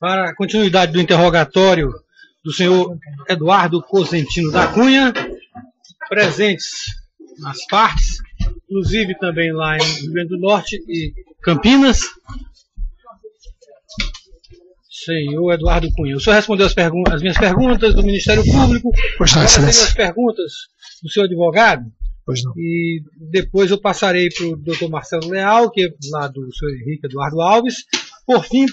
Para a continuidade do interrogatório do senhor Eduardo Cosentino da Cunha, presentes nas partes, inclusive também lá em Rio Grande do Norte e Campinas. Senhor Eduardo Cunha, o senhor respondeu as minhas perguntas do Ministério Público. Pois não, Excelência. As perguntas do seu advogado. Pois não. E depois eu passarei para o doutor Marcelo Leal, que é lá do senhor Henrique Eduardo Alves. Por fim,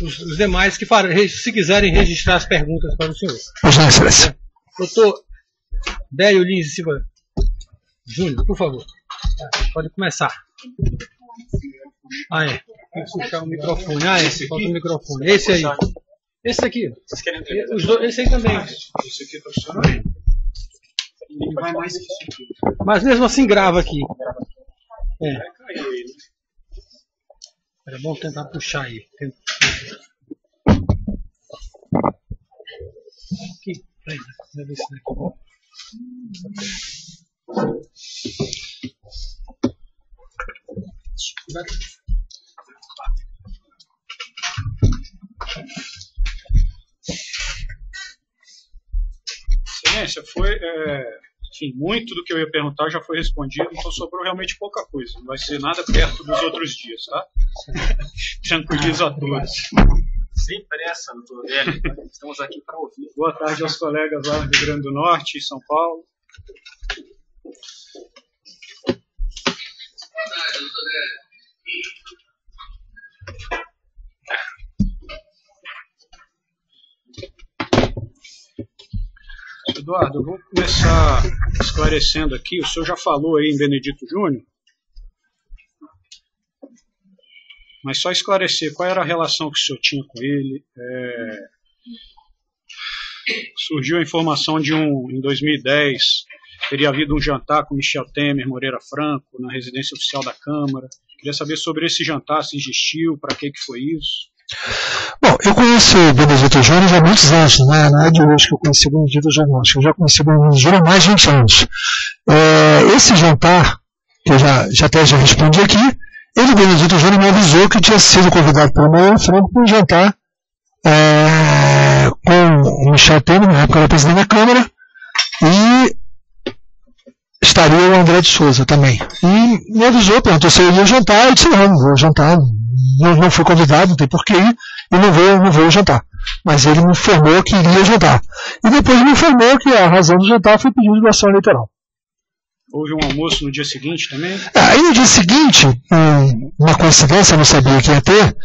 os demais que se quiserem registrar as perguntas para o senhor. Pois não, Excelência. Doutor Délio Lins Silva Júnior, por favor. Pode começar. É. Tem que puxar o microfone. Falta o microfone. Esse aí. Esse aqui. Vocês querem Esse aí também. Esse aqui tá funcionando? Ele vai mais que isso aqui. Mas mesmo assim grava aqui. É bom tentar puxar aí. Aqui. Peraí. Deve ser daqui. Excelência, enfim, muito do que eu ia perguntar já foi respondido, então sobrou realmente pouca coisa. Não vai ser nada perto dos outros dias, tá? Tranquilizo a todos. Sem pressa, doutor Délio. Estamos aqui para ouvir. Boa tarde aos colegas lá do Rio Grande do Norte e São Paulo. Boa tarde, doutor Délio. Eduardo, eu vou começar esclarecendo aqui. O senhor já falou aí em Benedito Júnior, mas só esclarecer qual era a relação que o senhor tinha com ele. Surgiu a informação de em 2010, teria havido um jantar com Michel Temer, Moreira Franco, na residência oficial da Câmara. Queria saber sobre esse jantar, se existiu, para que foi isso. Bom, eu conheço o Benedito Júnior já há muitos anos, não é de hoje que eu conheci o Benedito Júnior, acho que eu já conheci o Benedito Júnior há mais de 20 anos. Esse jantar, que eu já respondi aqui, o Benedito Júnior me avisou que tinha sido convidado pelo Moreira Franco para um jantar com o Michel Temer, na época era presidente da Câmara, e estaria o André de Souza também. E me avisou, perguntou se eu ia jantar, eu disse não vou jantar, não fui convidado, não tem porquê ir, e não vou jantar. Mas ele me informou que iria jantar. E depois me informou que a razão do jantar foi pedido de doação eleitoral. Houve um almoço no dia seguinte também? Aí no dia seguinte, uma coincidência, eu não sabia que ia ter,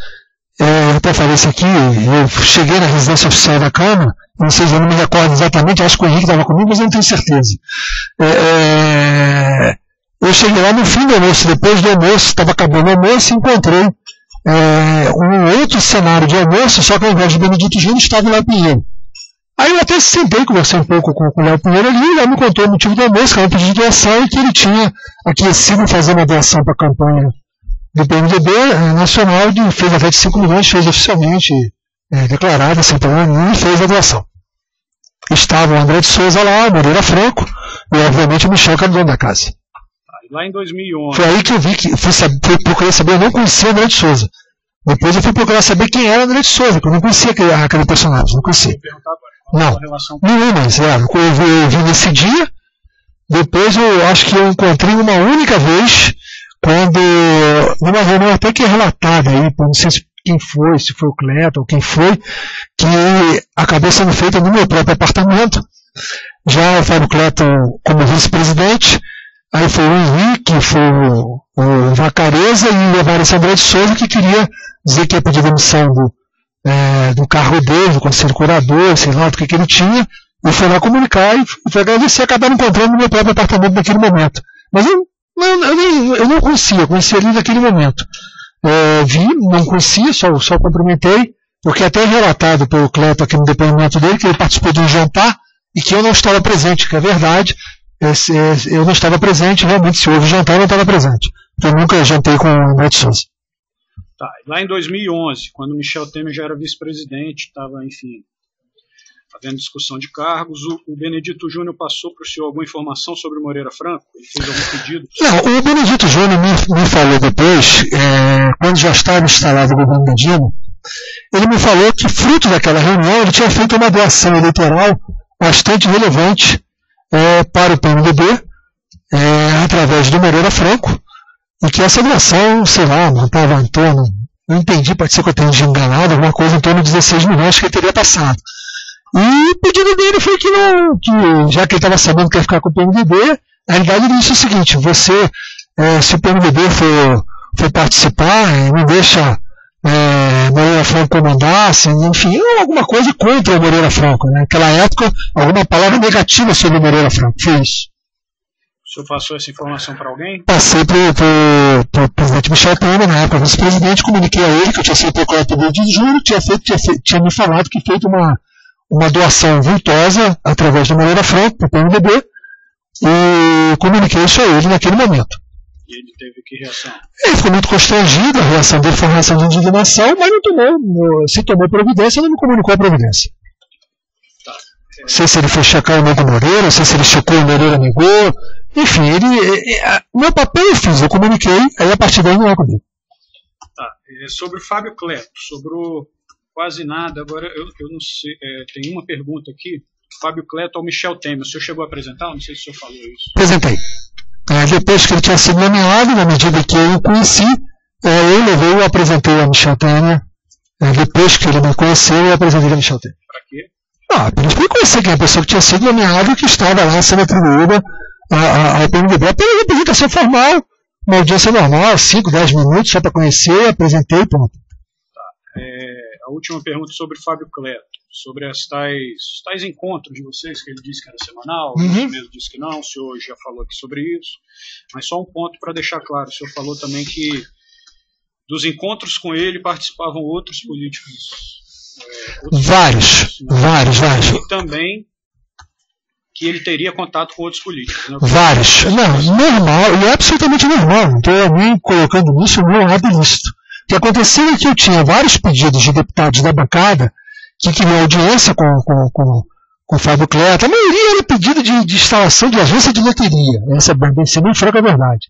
eu até falei isso aqui, eu cheguei na residência oficial da Câmara, não sei se eu não me recordo exatamente, acho que o Henrique estava comigo, mas eu não tenho certeza. Eu cheguei lá no fim do almoço, depois do almoço, estava acabando o almoço, e encontrei um outro cenário de almoço, só que ao invés de Benedito Júnior estava o Léo Pinheiro. Aí eu até sentei, conversei um pouco com o Léo Pinheiro ali, e ele me contou o motivo do almoço, que era um pedido de doação, e que ele tinha aquecido fazer uma doação para a campanha do PMDB nacional, fez até de 5 milhões, fez oficialmente declarada, sem problema nenhum, e fez a doação. Estava o André de Souza lá, o Moreira Franco, e obviamente o Michel, que era o dono da casa. Lá em 2011. Foi aí que eu vi, fui procurar saber, eu não conhecia o André de Souza. Depois eu fui procurar saber quem era o André de Souza, porque eu não conhecia aquele personagem, não conhecia. Não, mas eu vi nesse dia, depois eu acho que eu encontrei uma única vez, quando, numa reunião até que é relatada aí, não sei quem foi, se foi o Cleto ou quem foi, que acabou sendo feita no meu próprio apartamento, já o Fábio Cleto como vice-presidente, aí foi o Henrique, foi o Vacareza e levaram esse André de Souza, que queria dizer que ia pedir demissão do cargo dele, do conselho curador, sei lá o que ele tinha, e foi lá comunicar e foi agradecer, acabaram encontrando no meu próprio apartamento naquele momento. Mas eu não conhecia ali naquele momento. Vi, não conhecia, só cumprimentei, porque até relatado pelo Cleto aqui no depoimento dele, que ele participou de um jantar e que eu não estava presente, que é verdade, eu não estava presente, realmente se houve jantar eu não estava presente. Eu nunca jantei com o André de Souza. Tá, lá em 2011, quando Michel Temer já era vice-presidente, estava, enfim, havendo discussão de cargos, o Benedito Júnior passou para o senhor alguma informação sobre o Moreira Franco? Ele fez algum pedido? Não, o Benedito Júnior me falou depois, quando já estava instalado o governo da Dilma, ele me falou que, fruto daquela reunião, ele tinha feito uma doação eleitoral bastante relevante para o PMDB, através do Moreira Franco, e que essa doação, sei lá, não estava em torno, não entendi, pode ser que eu tenha enganado, alguma coisa em torno de 16 milhões que ele teria passado. E o pedido dele foi que já que ele estava sabendo que ia ficar com o PMDB, na realidade ele disse o seguinte: você, se o PMDB for participar, não deixa Moreira Franco comandar, assim, enfim, alguma coisa contra o Moreira Franco, né? Naquela época, alguma palavra negativa sobre o Moreira Franco, foi isso. O senhor passou essa informação para alguém? Passei para o presidente Michel Temer, na época vice-presidente, comuniquei a ele que eu tinha sido procurador de júri, tinha me falado que feito uma doação vultosa através do Moreira Franco para o PMDB, e comuniquei isso a ele naquele momento. E ele teve que reação? Ele ficou muito constrangido, a reação dele foi uma reação de indignação, mas se tomou providência, não me comunicou a providência. Tá. Não sei se ele foi checar o Nego Moreira, não sei se ele checou e o Moreira negou, enfim, meu papel eu fiz, eu comuniquei, aí a partir daí não é comigo. Tá. Sobre o Fábio Cleto, sobrou quase nada, agora eu não sei, tem uma pergunta aqui, Fábio Cleto ao Michel Temer, o senhor chegou a apresentar? Não sei se o senhor falou isso. Apresentei. Depois que ele tinha sido nomeado, na medida que eu o conheci, eu apresentei a Michel Temer. Depois que ele me conheceu, eu apresentei a Michel Temer. Para quê? Apenas para conhecer quem é a pessoa que tinha sido nomeada e que estava lá sendo atribuída ao PMDB. Apenas representação formal, uma audiência normal, 5, 10 minutos, só para conhecer, apresentei e pronto. Tá. A última pergunta sobre Fábio Cleto, sobre os tais encontros de vocês, que ele disse que era semanal, ele mesmo disse que não, o senhor já falou aqui sobre isso, mas só um ponto para deixar claro, o senhor falou também que dos encontros com ele participavam outros políticos. Vários. E também que ele teria contato com outros políticos. Né? Vários. Não, normal, e é absolutamente normal, não estou nem colocando nisso, não é ilícito. O que aconteceu é que eu tinha vários pedidos de deputados da bancada que queriam audiência com o Fábio Cleto. A maioria era pedido de instalação de agência de loteria. Essa é bem franca a verdade.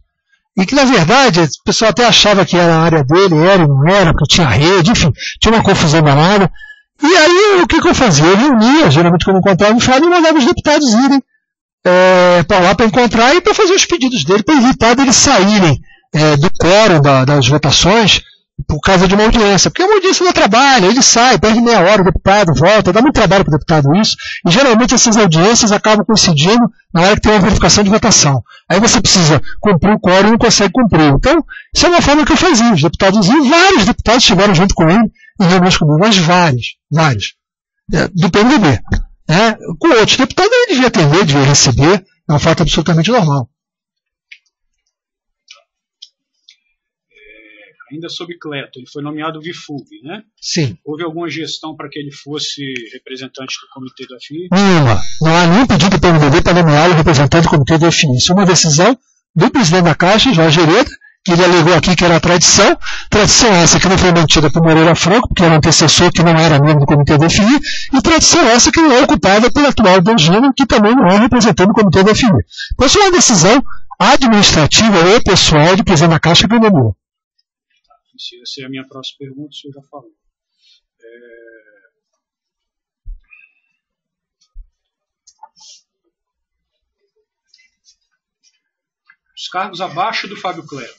E que, na verdade, o pessoal até achava que era a área dele, era e não era, porque tinha rede, enfim, tinha uma confusão danada. E aí, o que eu fazia? Eu reunia, geralmente quando encontrava o Fábio, eu mandava os deputados irem para lá para encontrar e para fazer os pedidos dele, para evitar deles saírem do quórum das votações, por causa de uma audiência, porque uma audiência não trabalha, ele sai, perde meia hora, o deputado volta, dá muito trabalho para o deputado isso, e geralmente essas audiências acabam coincidindo na hora que tem uma verificação de votação. Aí você precisa cumprir o quórum e não consegue cumprir. Então, isso é uma forma que eu fazia. Os deputados iam, vários deputados estiveram junto com ele em reuniões comigo, mas vários, do PMDB. Com outros deputados ele devia atender, devia receber, é um fato absolutamente normal. Ainda sobre Cleto, ele foi nomeado VIFUB, né? Sim. Houve alguma gestão para que ele fosse representante do comitê do FI? Nenhuma. Não há nenhum pedido do PMDB para nomeá-lo representante do comitê do FI. Isso é uma decisão do presidente da Caixa, Jorge Hereda, que ele alegou aqui que era a tradição essa que não foi mantida por Moreira Franco, porque era um antecessor que não era membro do comitê do FI, e tradição essa que não é ocupada pelo atual Delgino, que também não é representante do comitê do FI. Então, isso é uma decisão administrativa ou pessoal do presidente da Caixa que nomeou. Essa é a minha próxima pergunta, o senhor já falou. Os cargos abaixo do Fábio Cleto,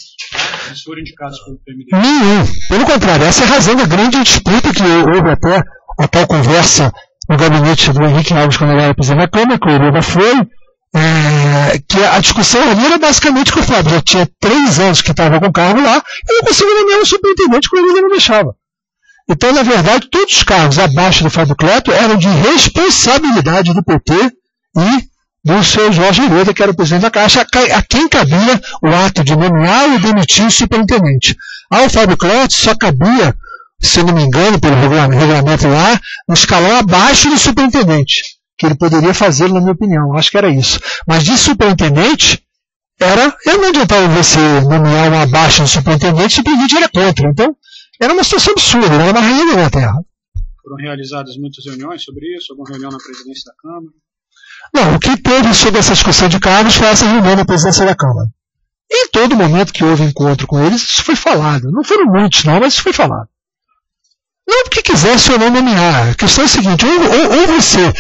eles foram indicados pelo PMDB? Nenhum. Pelo contrário, essa é a razão da grande disputa que houve até a tal conversa no gabinete do Henrique Alves quando ele era presidente da Câmara, que o Hereda foi, que a discussão ali era basicamente que o Fábio já tinha 3 anos que estava com o cargo lá e não conseguia nomear um superintendente que o Hereda não deixava. Então, na verdade, todos os cargos abaixo do Fábio Cleto eram de responsabilidade do PT e do seu Jorge Hereda, que era o presidente da Caixa, a quem cabia o ato de nomear ou demitir o superintendente. Ao Fábio Cleto só cabia, se eu não me engano, pelo regulamento lá, um escalão abaixo do superintendente, que ele poderia fazer, na minha opinião. Acho que era isso. Mas de superintendente, eu não adiantava você nomear um abaixo do superintendente, o superintendente era contra. Então, era uma situação absurda, era uma rainha da Inglaterra. Foram realizadas muitas reuniões sobre isso? Alguma reunião na presidência da Câmara? Não, o que teve sobre essa discussão de cargos foi essa reunião na presidência da Câmara. E em todo momento que houve encontro com eles, isso foi falado. Não foram muitos, não, mas isso foi falado. Não porque quisesse ou não nomear. A questão é a seguinte, ou você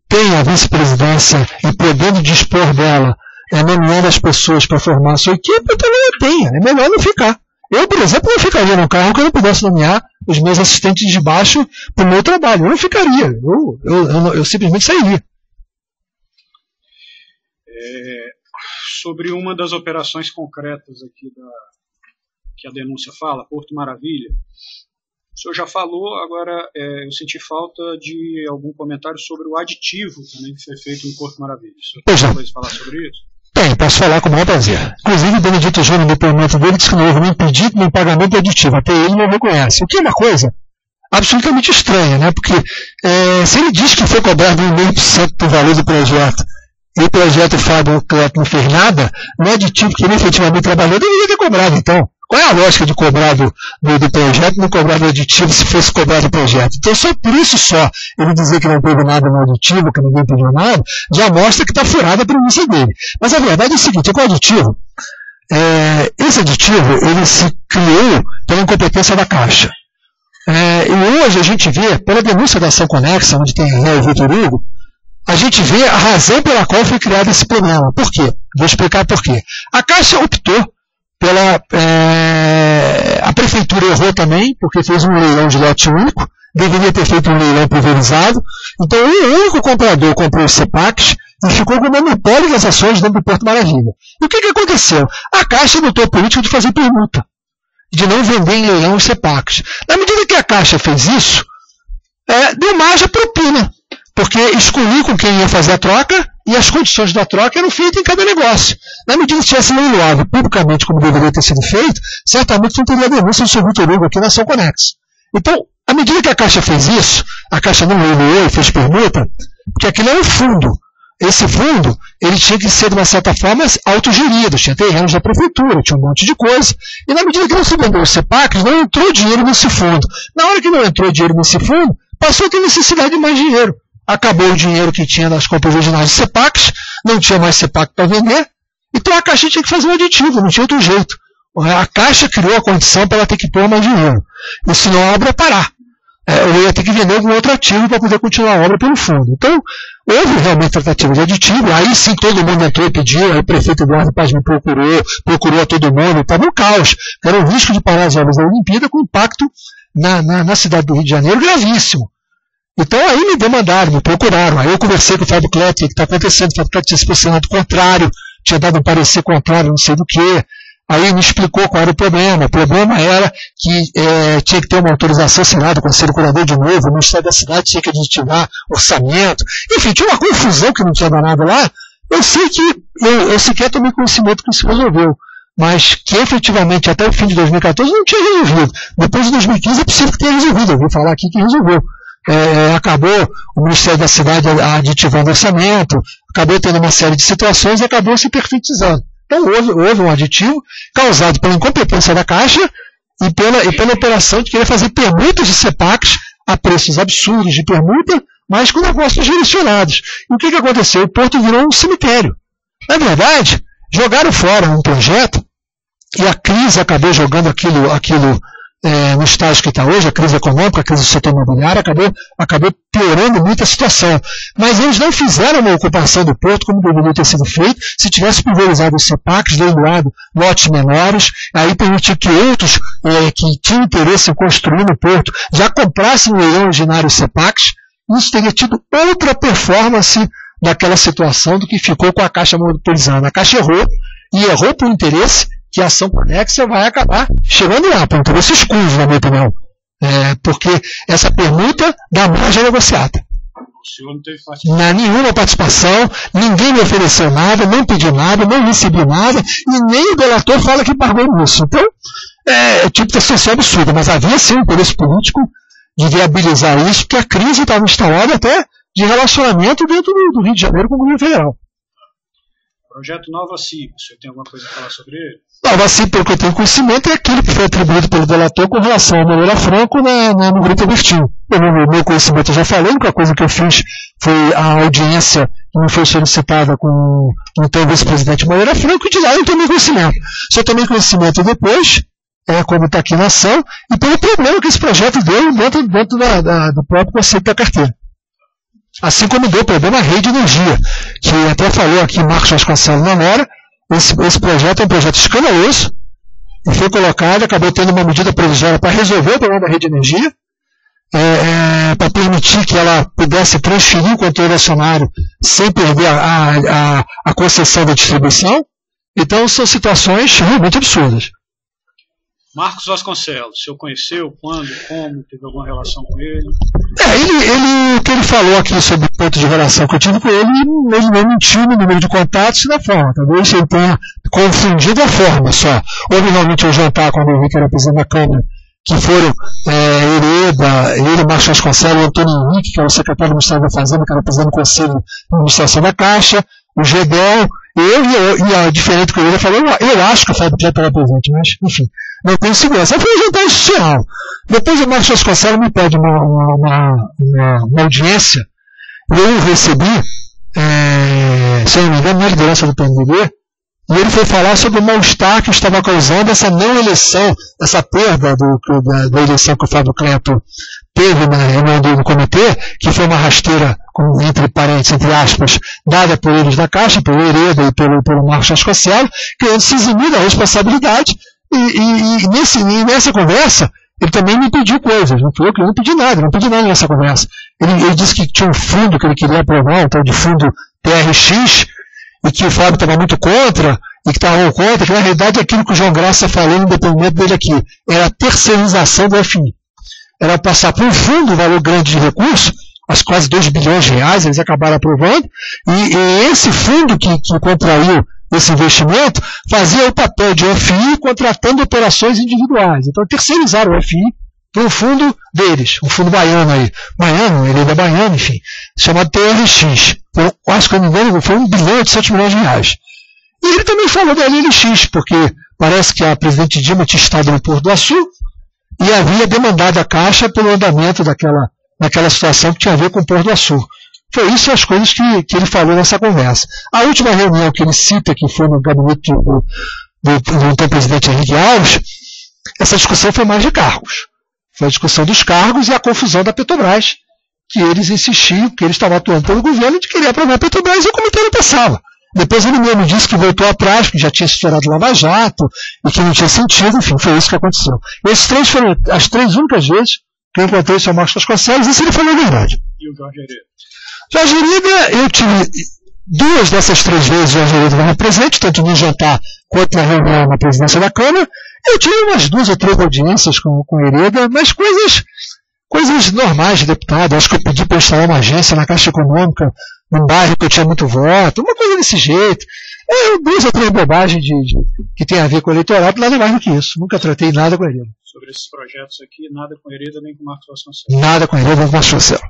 tem a vice-presidência e podendo dispor dela, nomeando as pessoas para formar a sua equipe, eu também não tenho. É melhor não ficar. Eu, por exemplo, não ficaria no carro que eu não pudesse nomear os meus assistentes de baixo para o meu trabalho. Eu não ficaria. Eu simplesmente sairia. Sobre uma das operações concretas aqui que a denúncia fala, Porto Maravilha, o senhor já falou, agora eu senti falta de algum comentário sobre o aditivo também que foi feito no Porto Maravilha. O senhor tem alguma coisa a falar sobre isso? Tem, posso falar com o maior prazer. Inclusive, o Benedito Júnior, no depoimento dele, disse que não houve nem pedido nem pagamento de aditivo. Até ele não reconhece. O que é uma coisa absolutamente estranha, né? Porque se ele diz que foi cobrado 1,5% do valor do projeto e o projeto Fábio Cleto não fez nada, no aditivo que ele efetivamente trabalhou, deveria ter cobrado, então. Qual é a lógica de cobrar do projeto e não cobrar do aditivo se fosse cobrar do projeto? Então, só por isso só, ele dizer que não teve nada no aditivo, que ninguém pediu nada, já mostra que está furada a premissa dele. Mas a verdade é o seguinte, com o aditivo, esse aditivo, ele se criou pela incompetência da Caixa. E hoje a gente vê, pela denúncia da ação conexa, onde tem o Vitor Hugo, a gente vê a razão pela qual foi criado esse problema. Por quê? Vou explicar por quê. A Caixa optou a prefeitura errou também, porque fez um leilão de lote único, deveria ter feito um leilão pulverizado, então o único comprador comprou os CEPACs e ficou com o monopólio das ações dentro do Porto Maravilha. E o que aconteceu? A Caixa adotou a política de fazer permuta, de não vender em leilão os CEPACs. Na medida que a Caixa fez isso, deu margem à propina, porque escolhi com quem ia fazer a troca e as condições da troca eram feitas em cada negócio. Na medida que tivesse leiloado publicamente como deveria ter sido feito, certamente não teria denúncia do seu Vitor Hugo aqui na ação conexa. Então, à medida que a Caixa fez isso, a Caixa não leiloou e fez permuta, porque aquilo é um fundo. Esse fundo, ele tinha que ser, de uma certa forma, autogerido, tinha terrenos da prefeitura, tinha um monte de coisa, e na medida que não se vendeu os CEPACs, não entrou dinheiro nesse fundo. Na hora que não entrou dinheiro nesse fundo, passou a ter necessidade de mais dinheiro. Acabou o dinheiro que tinha das compras originais de CEPACs, não tinha mais CEPAC para vender, então a Caixa tinha que fazer um aditivo, não tinha outro jeito. A Caixa criou a condição para ela ter que pôr mais dinheiro, e senão a obra ia parar. Eu ia ter que vender algum outro ativo para poder continuar a obra pelo fundo. Então, houve realmente tratativa de aditivo, aí sim todo mundo entrou e pediu, aí o prefeito Eduardo Paz me procurou a todo mundo, estava um caos, era um risco de parar as obras da Olimpíada com impacto na cidade do Rio de Janeiro gravíssimo. Então aí me demandaram, me procuraram, aí eu conversei com o Fábio Cleto, o que está acontecendo, o Fábio Cleto tinha se posicionado contrário, tinha dado um parecer contrário, não sei do que, aí me explicou qual era o problema era que tinha que ter uma autorização assinada do Conselho Curador de novo, o Ministério da Cidade tinha que aditivar orçamento, enfim, tinha uma confusão que não tinha danado lá, eu sei que, eu sequer tomei conhecimento que isso resolveu, mas que efetivamente até o fim de 2014 não tinha resolvido, depois de 2015 é possível que tenha resolvido, eu vou falar aqui que resolveu. Acabou o Ministério da Cidade aditivando orçamento, acabou tendo uma série de situações e acabou se perfeitizando. Então houve um aditivo causado pela incompetência da Caixa e pela operação de querer fazer permutas de CEPACs a preços absurdos de permuta, mas com negócios direcionados. E o que aconteceu? O Porto virou um cemitério. Na verdade, jogaram fora um projeto e a crise acabou jogando aquilo no estágio que está hoje, a crise econômica, a crise do setor imobiliário, acabou piorando muito a situação. Mas eles não fizeram uma ocupação do porto como deveria ter sido feito, se tivesse pulverizado os CEPACs, leiloado lotes menores, aí permitir que outros que tinham interesse em construir no porto já comprassem o leilão originário CEPACs, isso teria tido outra performance daquela situação do que ficou com a Caixa monopolizando. A Caixa errou por interesse, que a ação conexa vai acabar chegando lá, por interesse escuso, na minha opinião. Porque essa permuta dá margem negociada. O senhor não teve participação? Nenhuma participação, ninguém me ofereceu nada, não pediu nada, não recebi nada, e nem o delator fala que pagou nisso. Então, é tipo de situação absurda, mas havia sim um interesse político de viabilizar isso, porque a crise estava instalada até de relacionamento dentro do Rio de Janeiro com o governo federal. Projeto Nova CIP, o senhor tem alguma coisa a falar sobre ele? Nova CIP, pelo que eu tenho conhecimento, é aquilo que foi atribuído pelo delator com relação a Moreira Franco no Grupo Agostinho. No meu conhecimento eu já falei, a única coisa que eu fiz foi a audiência que me foi solicitada com o então vice-presidente Moreira Franco, e de lá eu tomei conhecimento. Só tomei conhecimento depois, como está aqui na ação, e pelo problema que esse projeto deu dentro do próprio conceito da carteira. Assim como deu problema à rede de energia, que até falou aqui Marcos Vasconcelos na hora, esse projeto é um projeto escandaloso, e foi colocado, acabou tendo uma medida provisória para resolver o problema da rede de energia, para permitir que ela pudesse transferir o controle acionário sem perder a concessão da distribuição. Então são situações realmente absurdas. Marcos Vasconcelos, o senhor conheceu? Quando? Como? Teve alguma relação com ele? O que ele falou aqui sobre o ponto de relação que eu tive com ele não mentiu no número de contatos e na forma. Talvez ele tenha confundido a forma só. Houve realmente um jantar quando eu vi que era presidente da Câmara, que foram ele, Marcos Vasconcelos, o Antônio Henrique, que era o secretário do Ministério da Fazenda, que era presidente do Conselho de Administração da Caixa, o Gedel, diferente do que ele falou, eu acho que o Fábio já estava presente, mas, enfim, não tenho segurança. Foi um jantar institucional. Depois o Marcos Vasconcelos me pede uma audiência, eu recebi, se eu não me engano, na liderança do PMDB, e ele foi falar sobre o mal-estar que estava causando essa não eleição, essa perda da eleição que o Fábio Cleto teve na reunião do comitê, que foi uma rasteira, entre parênteses, entre aspas, dada por eles da Caixa, pelo Hereda e pelo Marcos Vasconcelos, querendo se eximir da responsabilidade, e nessa conversa, ele também me pediu coisas, não foi eu que não pedi nada nessa conversa. Ele disse que tinha um fundo que ele queria aprovar, um tal de fundo TRX, e que o Fábio estava muito contra, e que estavam contra, que na realidade é aquilo que o João Graça falou no depoimento dele aqui, era a terceirização do FI. Era passar por um fundo, um valor grande de recursos, as quase 2 bilhões de reais, eles acabaram aprovando, e esse fundo que contraiu esse investimento fazia o papel de FI contratando operações individuais. Então terceirizaram o FI para um fundo deles, um fundo baiano aí. Baiano, ele é da Baiana, enfim, chamado TRX. Eu acho que eu não me engano, foi 1 bilhão e 800 milhões de reais. E ele também falou da LLX, porque parece que a presidente Dilma tinha estado no Porto do Açu e havia demandado a Caixa pelo andamento daquela situação que tinha a ver com o Porto do Açu. Foi isso as coisas que ele falou nessa conversa. A última reunião que ele cita, que foi no gabinete do então presidente Henrique Alves, essa discussão foi mais de cargos. Foi a discussão dos cargos e a confusão da Petrobras, que eles insistiam, que eles estavam atuando pelo governo de querer aprovar a Petrobras e o comitê não passava. Depois ele mesmo disse que voltou atrás, que já tinha estourado Lava Jato e que não tinha sentido, enfim, foi isso que aconteceu. Esses 3 foram as 3 únicas vezes que eu encontrei o Sr. Marcos Vasconcelos, e isso ele falou a verdade. E o Jorge Hereda? Jorge Hereda, eu tive 2 dessas 3 vezes o Jorge Hereda estava presente, tanto no jantar quanto na reunião na presidência da Câmara. Eu tive umas 2 ou 3 audiências com o Hereda, mas coisas normais de deputado. Acho que eu pedi para instalar uma agência na Caixa Econômica, num bairro que eu tinha muito voto, uma coisa desse jeito. 2 ou 3 bobagens que tem a ver com o eleitorado, nada mais do que isso. Nunca tratei nada com o Hereda. Sobre esses projetos aqui, nada com Hereda nem com Marcos Vasconcelos? Nada com Hereda nem com Marcos Vasconcelos.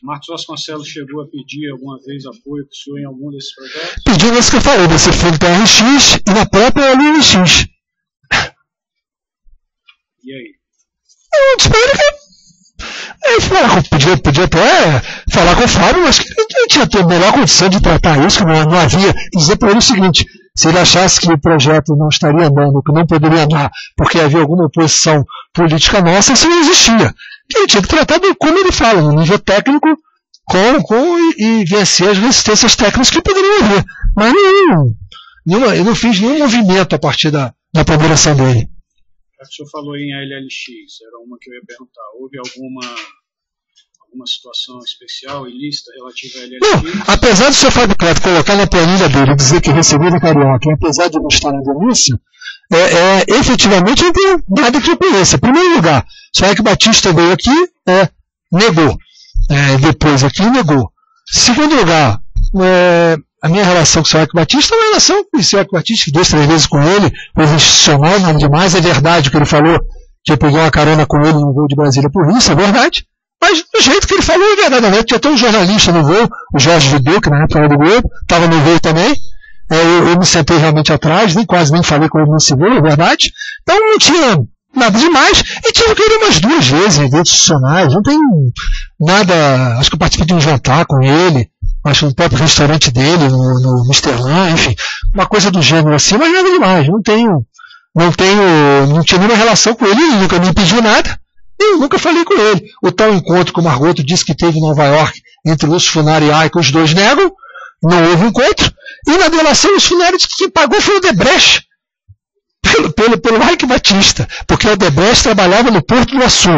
Marcos Vasconcelos chegou a pedir alguma vez apoio para o senhor em algum desses projetos? Pediu nesse que eu falei, nesse fundo TRX e na própria LLX. E aí? Eu espero que podia até falar com o Fábio, mas que ele tinha a melhor condição de tratar isso, que não havia. Dizer para ele o seguinte: se ele achasse que o projeto não estaria andando, que não poderia andar, porque havia alguma oposição política nossa, isso não existia. Ele tinha que tratar como ele fala, no nível técnico, e vencer as resistências técnicas que poderiam haver. Mas eu não fiz nenhum movimento a partir da ponderação dele. O senhor falou em LLX, era uma que eu ia perguntar. Houve alguma situação especial, ilícita, relativa a LLX? Não, apesar do seu Fábio Cleto colocar na planilha dele, dizer que recebeu da Carioca, apesar de não estar na denúncia, efetivamente não tem nada que eu conheça. Em primeiro lugar, o Sueco Batista veio aqui, negou. Depois aqui, negou. Segundo lugar, a minha relação com o Sueco Batista é uma relação com o Sueco Batista, 2, 3 vezes com ele, coisa institucional, nada demais. É verdade o que ele falou, que eu peguei uma carona com ele no voo de Brasília por isso, é verdade. Mas do jeito que ele falou, é verdadeiramente. Tinha até um jornalista no voo, o Jorge Judeu, que na época era do Globo, estava no voo também. Eu me sentei realmente atrás, quase nem falei com ele nesse voo, é verdade. Então não tinha nada demais. E tive que ir umas 2 vezes em eventos institucionais. Não tem nada. Acho que eu participei de um jantar com ele, acho que no próprio restaurante dele, no Misterlan, enfim. Uma coisa do gênero assim, mas nada demais. Não tenho não tinha nenhuma relação com ele, ele nunca me pediu nada, e eu nunca falei com ele. O tal encontro que o Margoto disse que teve em Nova York entre Lúcio Funari e Aica, os dois negam, não houve encontro, e na delação Lúcio Funari disse que quem pagou foi o Odebrecht, pelo Ike Batista, porque o Odebrecht trabalhava no Porto do Açu.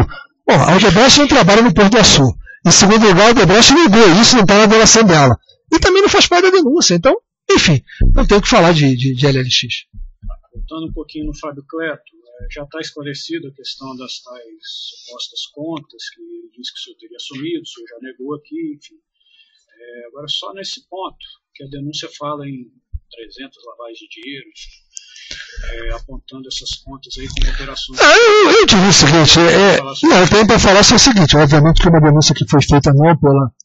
Bom, a Odebrecht não trabalha no Porto do Açu. Em segundo lugar, o Odebrecht negou, isso não está na delação dela. E também não faz parte da denúncia. Então, enfim, não tenho o que falar de LLX. Voltando um pouquinho no Fábio Cleto, já está esclarecida a questão das tais supostas contas, que ele disse que o senhor teria assumido, o senhor já negou aqui, enfim. Agora, só nesse ponto, que a denúncia fala em 300 lavagens de dinheiro, apontando essas contas aí como operações. Eu diria o seguinte, eu tenho para falar só o seguinte, obviamente que uma denúncia que foi feita não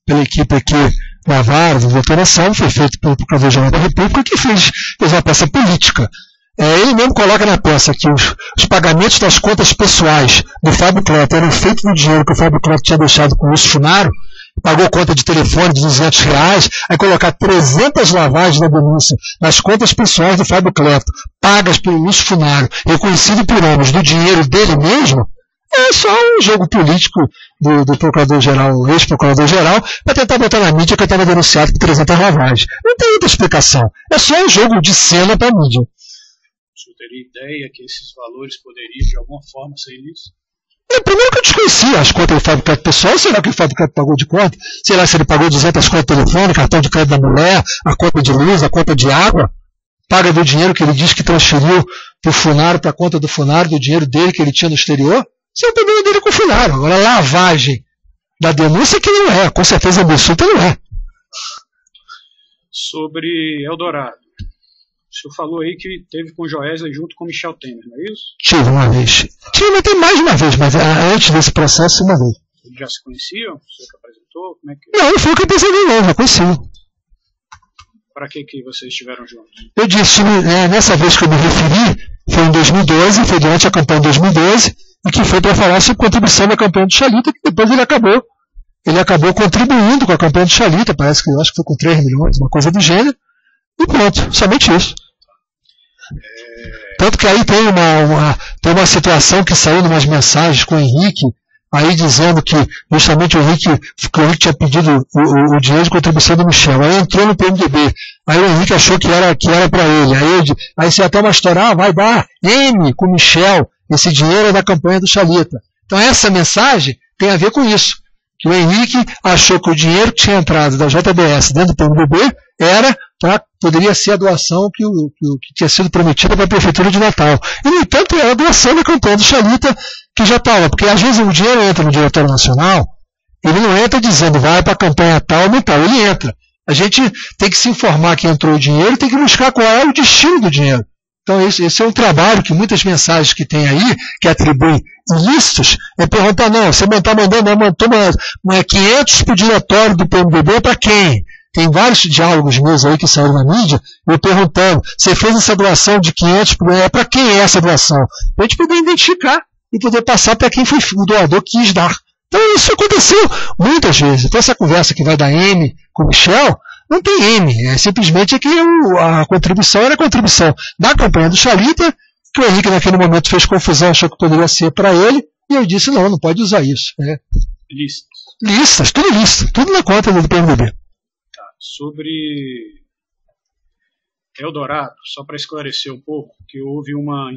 pela equipe aqui da VAR, do doutor Salvo, foi feita pelo Procurador-Geral da República, que fez uma peça política. Ele mesmo coloca na peça que os pagamentos das contas pessoais do Fábio Cleto eram feitos no dinheiro que o Fábio Cleto tinha deixado com o Lúcio Funaro, pagou conta de telefone de R$200, aí colocar 300 lavagens na denúncia nas contas pessoais do Fábio Cleto, pagas pelo Lúcio Funaro, reconhecido por ambos do dinheiro dele mesmo, é só um jogo político do Procurador-Geral, ex-Procurador-Geral, para tentar botar na mídia que eu estava denunciado por 300 lavagens. Não tem outra explicação. É só um jogo de cena para a mídia. O senhor teria ideia que esses valores poderiam, de alguma forma, ser isso? Primeiro que eu desconhecia as contas do Fábio Cleto pessoal, será que o Fábio Cleto pagou de conta? Sei lá se ele pagou 200 contas de telefone, cartão de crédito da mulher, a conta de luz, a conta de água, paga do dinheiro que ele diz que transferiu para o Funaro, para a conta do Funaro, do dinheiro dele que ele tinha no exterior. Isso é o problema dele com o Funaro. Agora, lavagem da denúncia que não é, com certeza absoluta não é. Sobre Eldorado. O senhor falou aí que teve com o Joesley junto com o Michel Temer, não é isso? Tive uma vez. Tive até mais de uma vez, mas antes desse processo, uma vez. Eles já se conheciam? O senhor que apresentou? Como é que... Não foi o que eu apresentei, não, já conheci. Para que vocês estiveram juntos? Eu disse, nessa vez que eu me referi, foi em 2012, foi durante a campanha de 2012, e que foi para falar sobre contribuição da campanha do Chalita, que depois ele acabou contribuindo com a campanha do Chalita, parece que eu acho que foi com 3 milhões, uma coisa do gênero, e pronto, somente isso. Tanto que aí tem uma situação que saiu em umas mensagens com o Henrique, aí dizendo que justamente o Henrique tinha pedido o dinheiro de contribuição do Michel, aí entrou no PMDB, aí o Henrique achou que era para ele, aí se até uma história, vai dar M com o Michel, esse dinheiro é da campanha do Chalita. Então essa mensagem tem a ver com isso, que o Henrique achou que o dinheiro que tinha entrado da JBS dentro do PMDB poderia ser a doação que tinha sido prometida para a Prefeitura de Natal. E, no entanto, é a doação da campanha do Chalita que já estava, porque às vezes o dinheiro entra no Diretório Nacional, ele não entra dizendo vai para a campanha tal ou tal, ele entra. A gente tem que se informar que entrou o dinheiro e tem que buscar qual é o destino do dinheiro. Então esse é um trabalho que muitas mensagens que tem aí, que atribuem ilícitos, é perguntar, não, você está mandando 500 para o diretório do PMDB para quem? Tem vários diálogos meus aí que saíram na mídia, eu perguntando, você fez essa doação de 500, para quem é essa doação? Para a gente poder identificar e poder passar para quem foi o doador que quis dar. Então isso aconteceu muitas vezes. Então essa conversa que vai dar M com o Michel, não tem M, simplesmente que a contribuição era a contribuição da campanha do Chalita, que o Henrique naquele momento fez confusão, achou que poderia ser para ele, e eu disse, não pode usar isso. Listas, tudo na conta do PMDB. Sobre Eldorado, só para esclarecer um pouco, que houve uma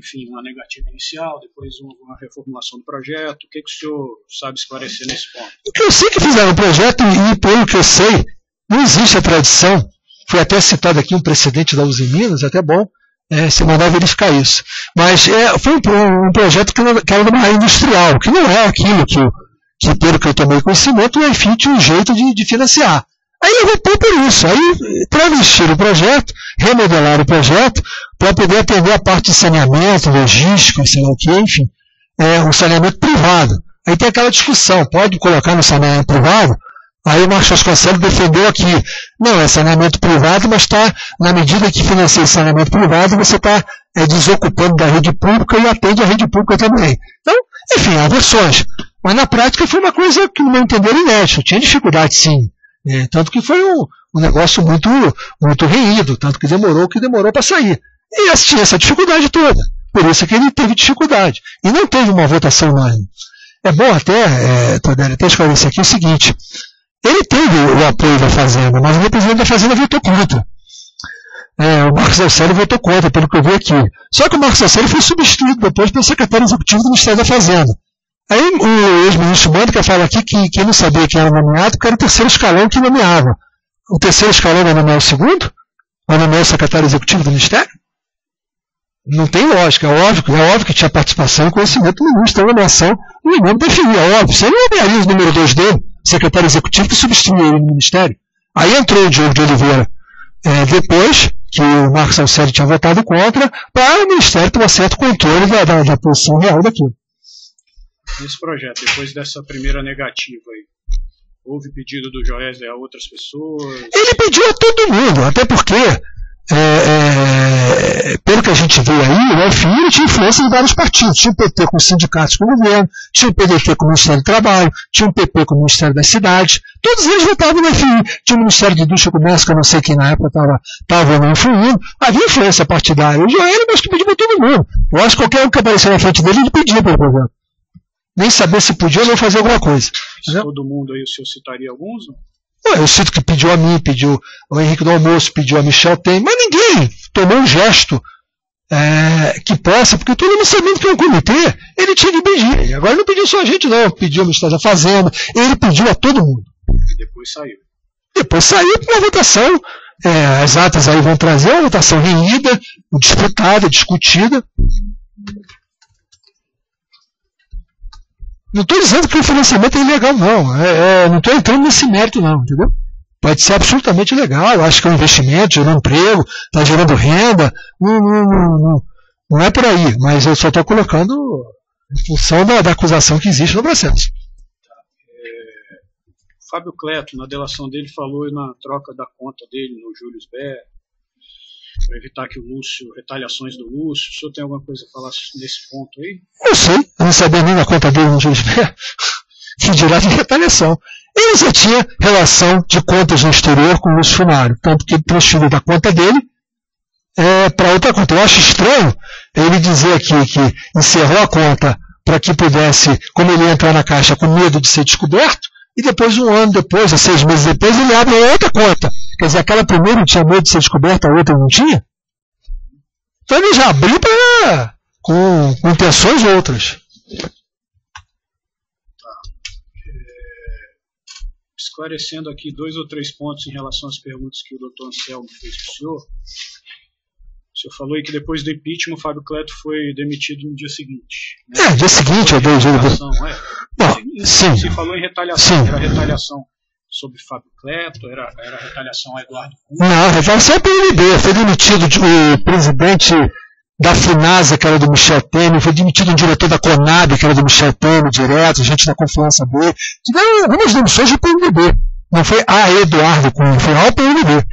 negativa inicial, depois uma reformulação do projeto. O que o senhor sabe esclarecer nesse ponto? Eu sei que fizeram um projeto e, pelo que eu sei, não existe a tradição. Foi até citado aqui um precedente da Uzi Minas, até bom se mandar verificar isso. Mas foi um projeto que era de uma área industrial, que não é aquilo que pelo que eu tomei conhecimento, o EFIT tinha um jeito de financiar. Aí levou por isso. Aí travestir o projeto, remodelar o projeto, para poder atender a parte de saneamento, logística, sei lá o que, enfim, um saneamento privado. Aí tem aquela discussão, pode colocar no saneamento privado? Aí o Marcos Vasconcelos defendeu aqui, não, é saneamento privado, mas na medida que financia o saneamento privado, você está desocupando da rede pública e atende a rede pública também. Então, enfim, há versões. Mas na prática foi uma coisa que, no meu entender, inédita. Tinha dificuldade, sim. Tanto que foi um negócio muito, muito reído, tanto que demorou para sair. E tinha essa dificuldade toda. Por isso que ele teve dificuldade. E não teve uma votação unânime. É bom até, Tardelli, até esclarecer aqui o seguinte. Ele teve o apoio da Fazenda, mas o representante da Fazenda votou contra. O Marcos Alceli votou contra, pelo que eu vi aqui. Só que o Marcos Alceli foi substituído depois pelo secretário executivo do Ministério da Fazenda. Aí o ex-ministro Mânica fala aqui que quem não sabia quem era nomeado, porque era o terceiro escalão que nomeava. O terceiro escalão vai nomear o segundo? Vai nomear o secretário executivo do Ministério? Não tem lógica. É óbvio que tinha participação e conhecimento do ministro da nomeação e o nome definia. É óbvio. Você não nomearia o número 2 dele, secretário executivo, que substituiu ele no Ministério. Aí entrou o Diogo de Oliveira depois que o Marcos Alceli tinha votado contra, para o Ministério ter um certo controle da posição real daquilo. Nesse projeto, depois dessa primeira negativa aí, houve pedido do Joesley a outras pessoas? Ele pediu a todo mundo, até porque, pelo que a gente vê aí, o FI tinha influência em vários partidos. Tinha o PT com os sindicatos com o governo, tinha o PDT com o Ministério do Trabalho, tinha o PP com o Ministério das Cidades. Todos eles votavam no FI. Tinha o Ministério de Indústria e Comércio, que eu não sei quem na época estava não influindo. Havia influência partidária. O Joelho, mas que pediu para todo mundo. Eu acho que qualquer um que apareceu na frente dele, ele pedia pelo projeto. Nem saber se podia ou não fazer alguma coisa. Todo mundo aí, o senhor citaria alguns? Eu cito que pediu a mim, pediu o Henrique do Almoço, pediu a Michel Temer, mas ninguém tomou um gesto que possa, porque todo mundo sabendo que é um comitê, ele tinha que pedir. Agora ele não pediu só a gente, não. Pediu o Ministério da Fazenda, ele pediu a todo mundo. E depois saiu. Depois saiu para uma votação. As atas aí vão trazer uma votação reunida, disputada, discutida. Não estou dizendo que o financiamento é ilegal, não. Não estou entrando nesse mérito, não, entendeu? Pode ser absolutamente legal. Eu acho que é um investimento, gerando emprego, está gerando renda. Não é por aí, mas eu só estou colocando em função da acusação que existe no processo. Fábio Cleto, na delação dele, falou na troca da conta dele no Julius Baer, para evitar que retaliações do Lúcio. O senhor tem alguma coisa a falar nesse ponto aí? Eu sei, eu não sabia nem da conta dele no Julius Baer, que dirá de retaliação. Ele já tinha relação de contas no exterior com o Lúcio Funari, tanto que ele transferiu da conta dele para outra conta. Eu acho estranho ele dizer aqui que encerrou a conta para que pudesse, como ele ia entrar na Caixa com medo de ser descoberto, e depois, um ano depois, ou 6 meses depois, ele abre outra conta. Quer dizer, aquela primeira tinha medo de ser descoberta, a outra não tinha. Então ele já abriu com intenções outras. Esclarecendo aqui 2 ou 3 pontos em relação às perguntas que o doutor Anselmo fez para o senhor. O senhor falou aí que depois do impeachment o Fábio Cleto foi demitido no dia seguinte. Né? Dia seguinte, ou 2 dias depois. Sim. Você falou em retaliação. Sim. Era retaliação sobre Fábio Cleto? Era retaliação a Eduardo Cunha? Não, retaliação é PMDB. Foi demitido o presidente da FUNASA, que era do Michel Temer, foi demitido o diretor da CONAB, que era do Michel Temer, direto, gente da confiança dele. Tiveram algumas demissões do PMDB. Não foi a Eduardo Cunha, foi ao PMDB.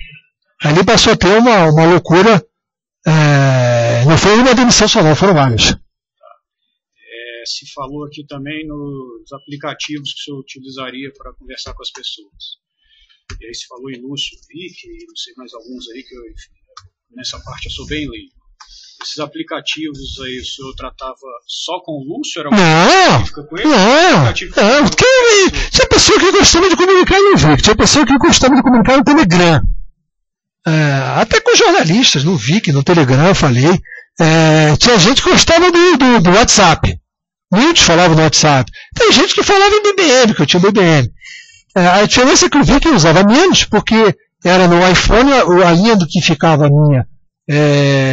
Ali passou a ter uma loucura. Não foi uma demissão só, não, foram várias. Se falou aqui também nos aplicativos que o senhor utilizaria para conversar com as pessoas. E aí se falou em Lúcio, Vic, e não sei mais alguns aí, que eu, enfim, nessa parte eu sou bem leigo. Esses aplicativos aí, o senhor tratava só com o Lúcio? Era não, com ele? Não. Tinha pessoa que gostava de comunicar no Vic, tinha pessoa que gostava de comunicar no Telegram. Até com jornalistas, no Vic, no Telegram, eu falei. Tinha gente que gostava do WhatsApp. Muitos falavam no WhatsApp. Tem gente que falava em BBM, que eu tinha BBM. A diferença é que o Vic usava menos, porque era no iPhone, a linha do que ficava minha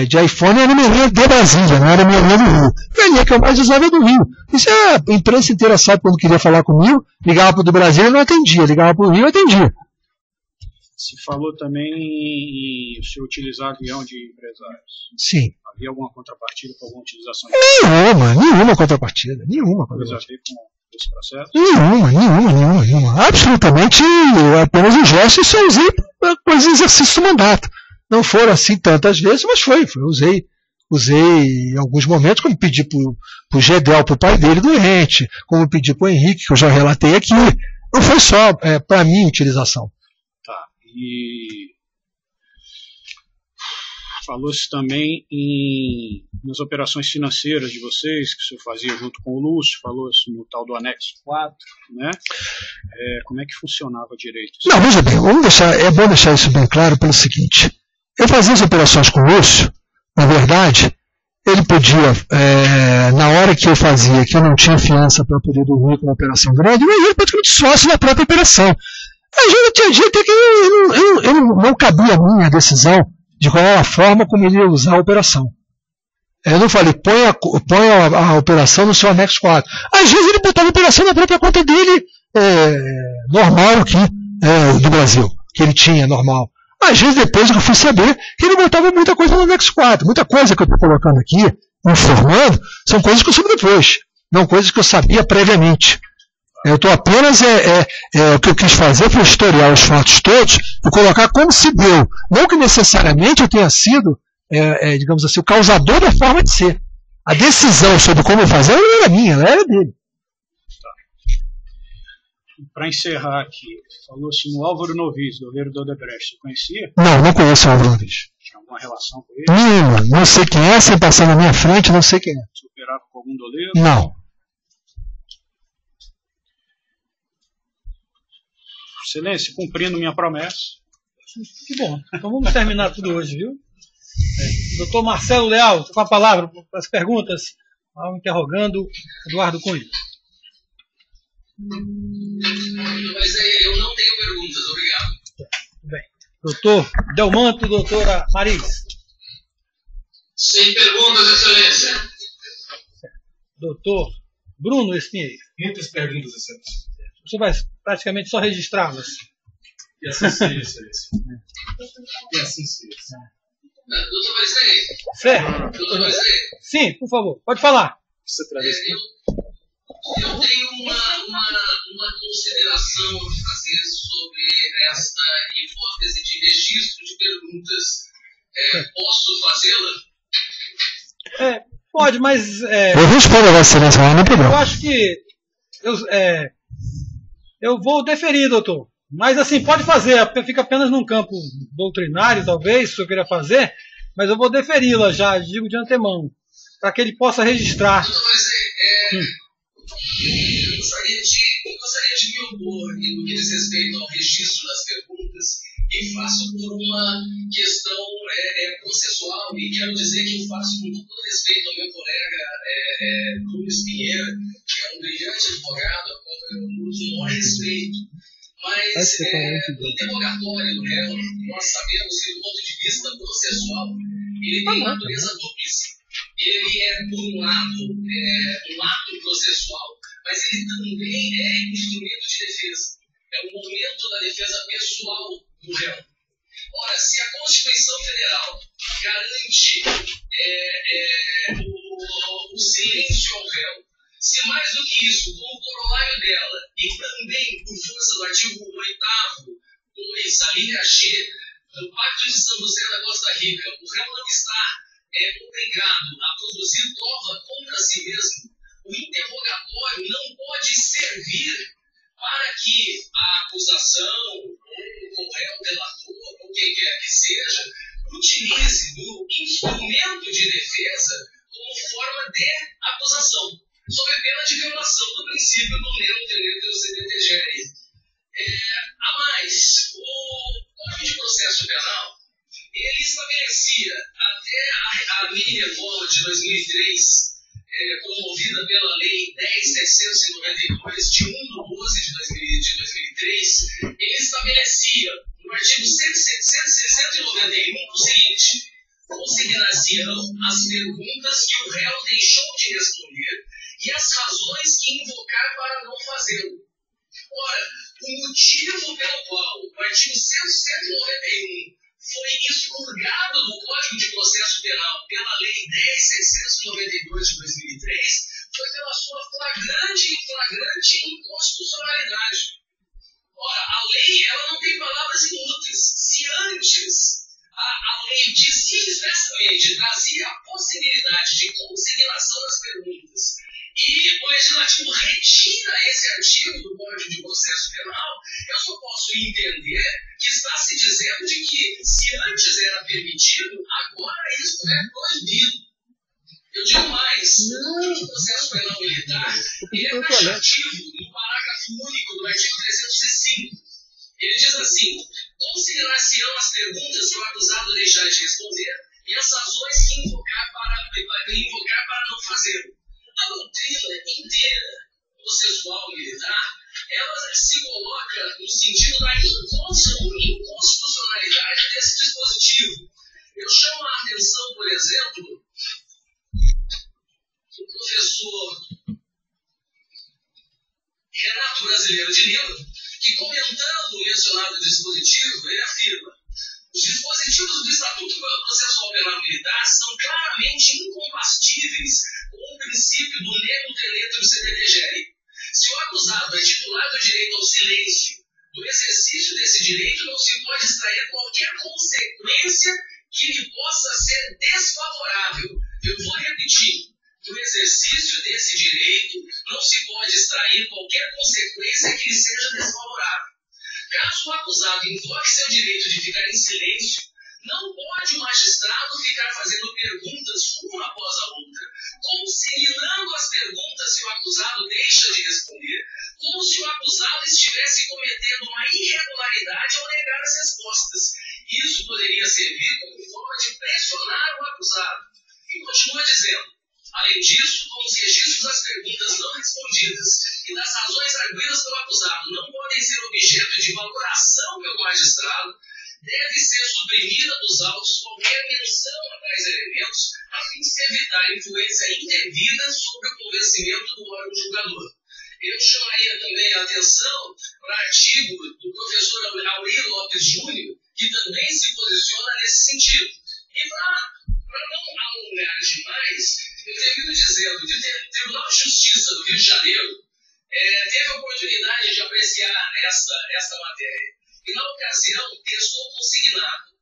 de iPhone era minha linha de Brasília, não era minha linha do Rio. E a linha que eu mais usava é do Rio. Isso a imprensa inteira sabe, quando queria falar comigo, ligava para o do Brasília e não atendia, ligava para o Rio e atendia. Se falou também em o senhor utilizar avião de empresários. Sim. Havia alguma contrapartida com alguma utilização? Nenhuma contrapartida. Nenhuma contrapartida. Com esse processo? Nenhuma. Absolutamente apenas um gesto, e só usei para exercício do mandato. Não foram assim tantas vezes, mas foi. Usei em alguns momentos, como pedi para o Gedel, para o pai dele doente, como pedi para o Henrique, que eu já relatei aqui. Não foi só para mim utilização. Tá. E Falou-se também nas operações financeiras de vocês, que o senhor fazia junto com o Lúcio, falou-se no tal do anexo 4, né? Como é que funcionava direito? Não, veja bem, é bom deixar isso bem claro pelo seguinte. Eu fazia as operações com o Lúcio, na verdade, ele podia, na hora que eu fazia, que eu não tinha fiança para poder dormir com uma operação grande, eu ia praticamente sócio da própria operação. Às vezes tinha dia até que não cabia a minha decisão de qual era a forma como ele ia usar a operação. Eu não falei, põe a operação no seu anexo 4. Às vezes ele botava a operação na própria conta dele, normal aqui, do Brasil, que ele tinha, normal. Às vezes depois eu fui saber que ele botava muita coisa no anexo 4. Muita coisa que eu estou colocando aqui, informando, são coisas que eu soube depois, não coisas que eu sabia previamente. Eu estou apenas, o que eu quis fazer foi historiar os fatos todos e colocar como se deu. Não que necessariamente eu tenha sido, digamos assim, o causador da forma de ser. A decisão sobre como fazer não era minha, ela era dele. Para encerrar aqui, falou-se no Álvaro Novis, do vereador Odebrecht. Você conhecia? Não conheço o Álvaro Novis. Tinha alguma relação com ele? Nenhuma. Não sei quem é, sem passar na minha frente, não sei quem é. Você operava com algum doleiro? Não. Excelência, cumprindo minha promessa. Que bom. Então vamos terminar tudo hoje, viu? Doutor Marcelo Leal, com a palavra para as perguntas, ao interrogando Eduardo Cunha. Mas eu não tenho perguntas, obrigado. Tudo bem. Doutor Delmanto, doutora Maris. Sem perguntas, excelência. Doutor Bruno Espinheiro. Muitas perguntas, excelência. Você vai praticamente só registrá-las. E assim seja, excelência. E assim seja. Doutor Marisei. Certo. Doutor Marisei. Sim, por favor, pode falar. Você traduz. Eu tenho uma consideração a fazer sobre esta hipótese de registro de perguntas. Posso fazê-la? Pode, mas... Eu respondo a Vossa Excelência, não é problema. Eu acho que... Eu vou deferir, doutor. Mas assim, pode fazer, fica apenas num campo doutrinário, talvez, se eu queira fazer, mas eu vou deferi-la já, digo de antemão, para que ele possa registrar. Doutor Marisei, eu gostaria de me opor no que diz respeito ao registro das perguntas e faço por uma questão processual e quero dizer que eu faço com todo respeito ao meu colega Bruno Espinheiro, que é um brilhante advogado, a qual eu nutre o maior respeito. Mas o interrogatório do réu, nós sabemos que do ponto de vista processual, ele tem natureza dúplice. Ele é, por um lado, um ato processual, mas ele também é instrumento de defesa. É um momento da defesa pessoal do réu. Ora, se a Constituição Federal garante o silêncio ao réu, se mais do que isso, como corolário dela, e também por força do artigo 8º, 2, a linha G, do Pacto de São José da Costa Rica, o réu não está obrigado a produzir prova contra si mesmo, o interrogatório não pode servir para que a acusação, ou o réu delator, ou quem quer que seja, utilize o instrumento de defesa como forma de acusação, sob pena de violação do princípio do nemo tenente CDTGR. A mais, o Código de Processo Penal, ele estabelecia até a mini-reforma de 2003, promovida pela Lei 10.792, de 1 de 12 de 2003, ele estabelecia, no artigo 191, o seguinte: consignar-se-ão as perguntas que o réu deixou de responder e as razões que invocar para não fazê-lo. Ora, o motivo pelo qual o artigo 191 foi expurgado do Código de Processo Penal pela Lei 10.792 de 2003 foi pela sua flagrante inconstitucionalidade. Ora, a lei ela não tem palavras inúteis. Se antes a lei dizia expressamente, trazia a possibilidade de consignação das perguntas, e o legislativo retira esse artigo do Código de Processo Penal, eu só posso entender que está se dizendo de que, se antes era permitido, agora diz assim: considerar-se-ão as perguntas que o acusado deixar de responder e as razões que invocar para não fazê-lo. A doutrina inteira processual militar, ela se coloca no sentido da inconstitucionalidade desse dispositivo. Eu chamo a atenção, por exemplo, do professor Renato Brasileiro de Lima, que, comentando o mencionado dispositivo, ele afirma: os dispositivos do Estatuto Processual Penal Militar são claramente incompatíveis com o princípio do nemo teletro CDTGR. Se o acusado é titular do direito ao silêncio, do exercício desse direito não se pode extrair qualquer consequência que lhe possa ser desfavorável. Eu vou repetir: do exercício desse direito não se pode extrair qualquer consequência que lhe seja desfavorável. Caso o acusado invoque seu direito de ficar em silêncio, não pode o magistrado ficar fazendo perguntas uma após a outra, consignando as perguntas que o acusado deixa de responder, como se o acusado estivesse cometendo uma irregularidade ao negar as respostas. Isso poderia servir como forma de pressionar o acusado. E continua dizendo: além disso, como os registros das perguntas não respondidas e das razões arguidas pelo acusado não podem ser objeto de valoração pelo magistrado, deve ser suprimida dos autos qualquer menção a tais elementos, a fim de se evitar influência indevida sobre o convencimento do órgão julgador. Eu chamaria também a atenção para o artigo do professor Auri Lopes Júnior, que também se posiciona nesse sentido. E para não alongar demais, eu termino dizendo que o Tribunal de Justiça do Rio de Janeiro teve a oportunidade de apreciar essa matéria. E, na ocasião, testou consignado: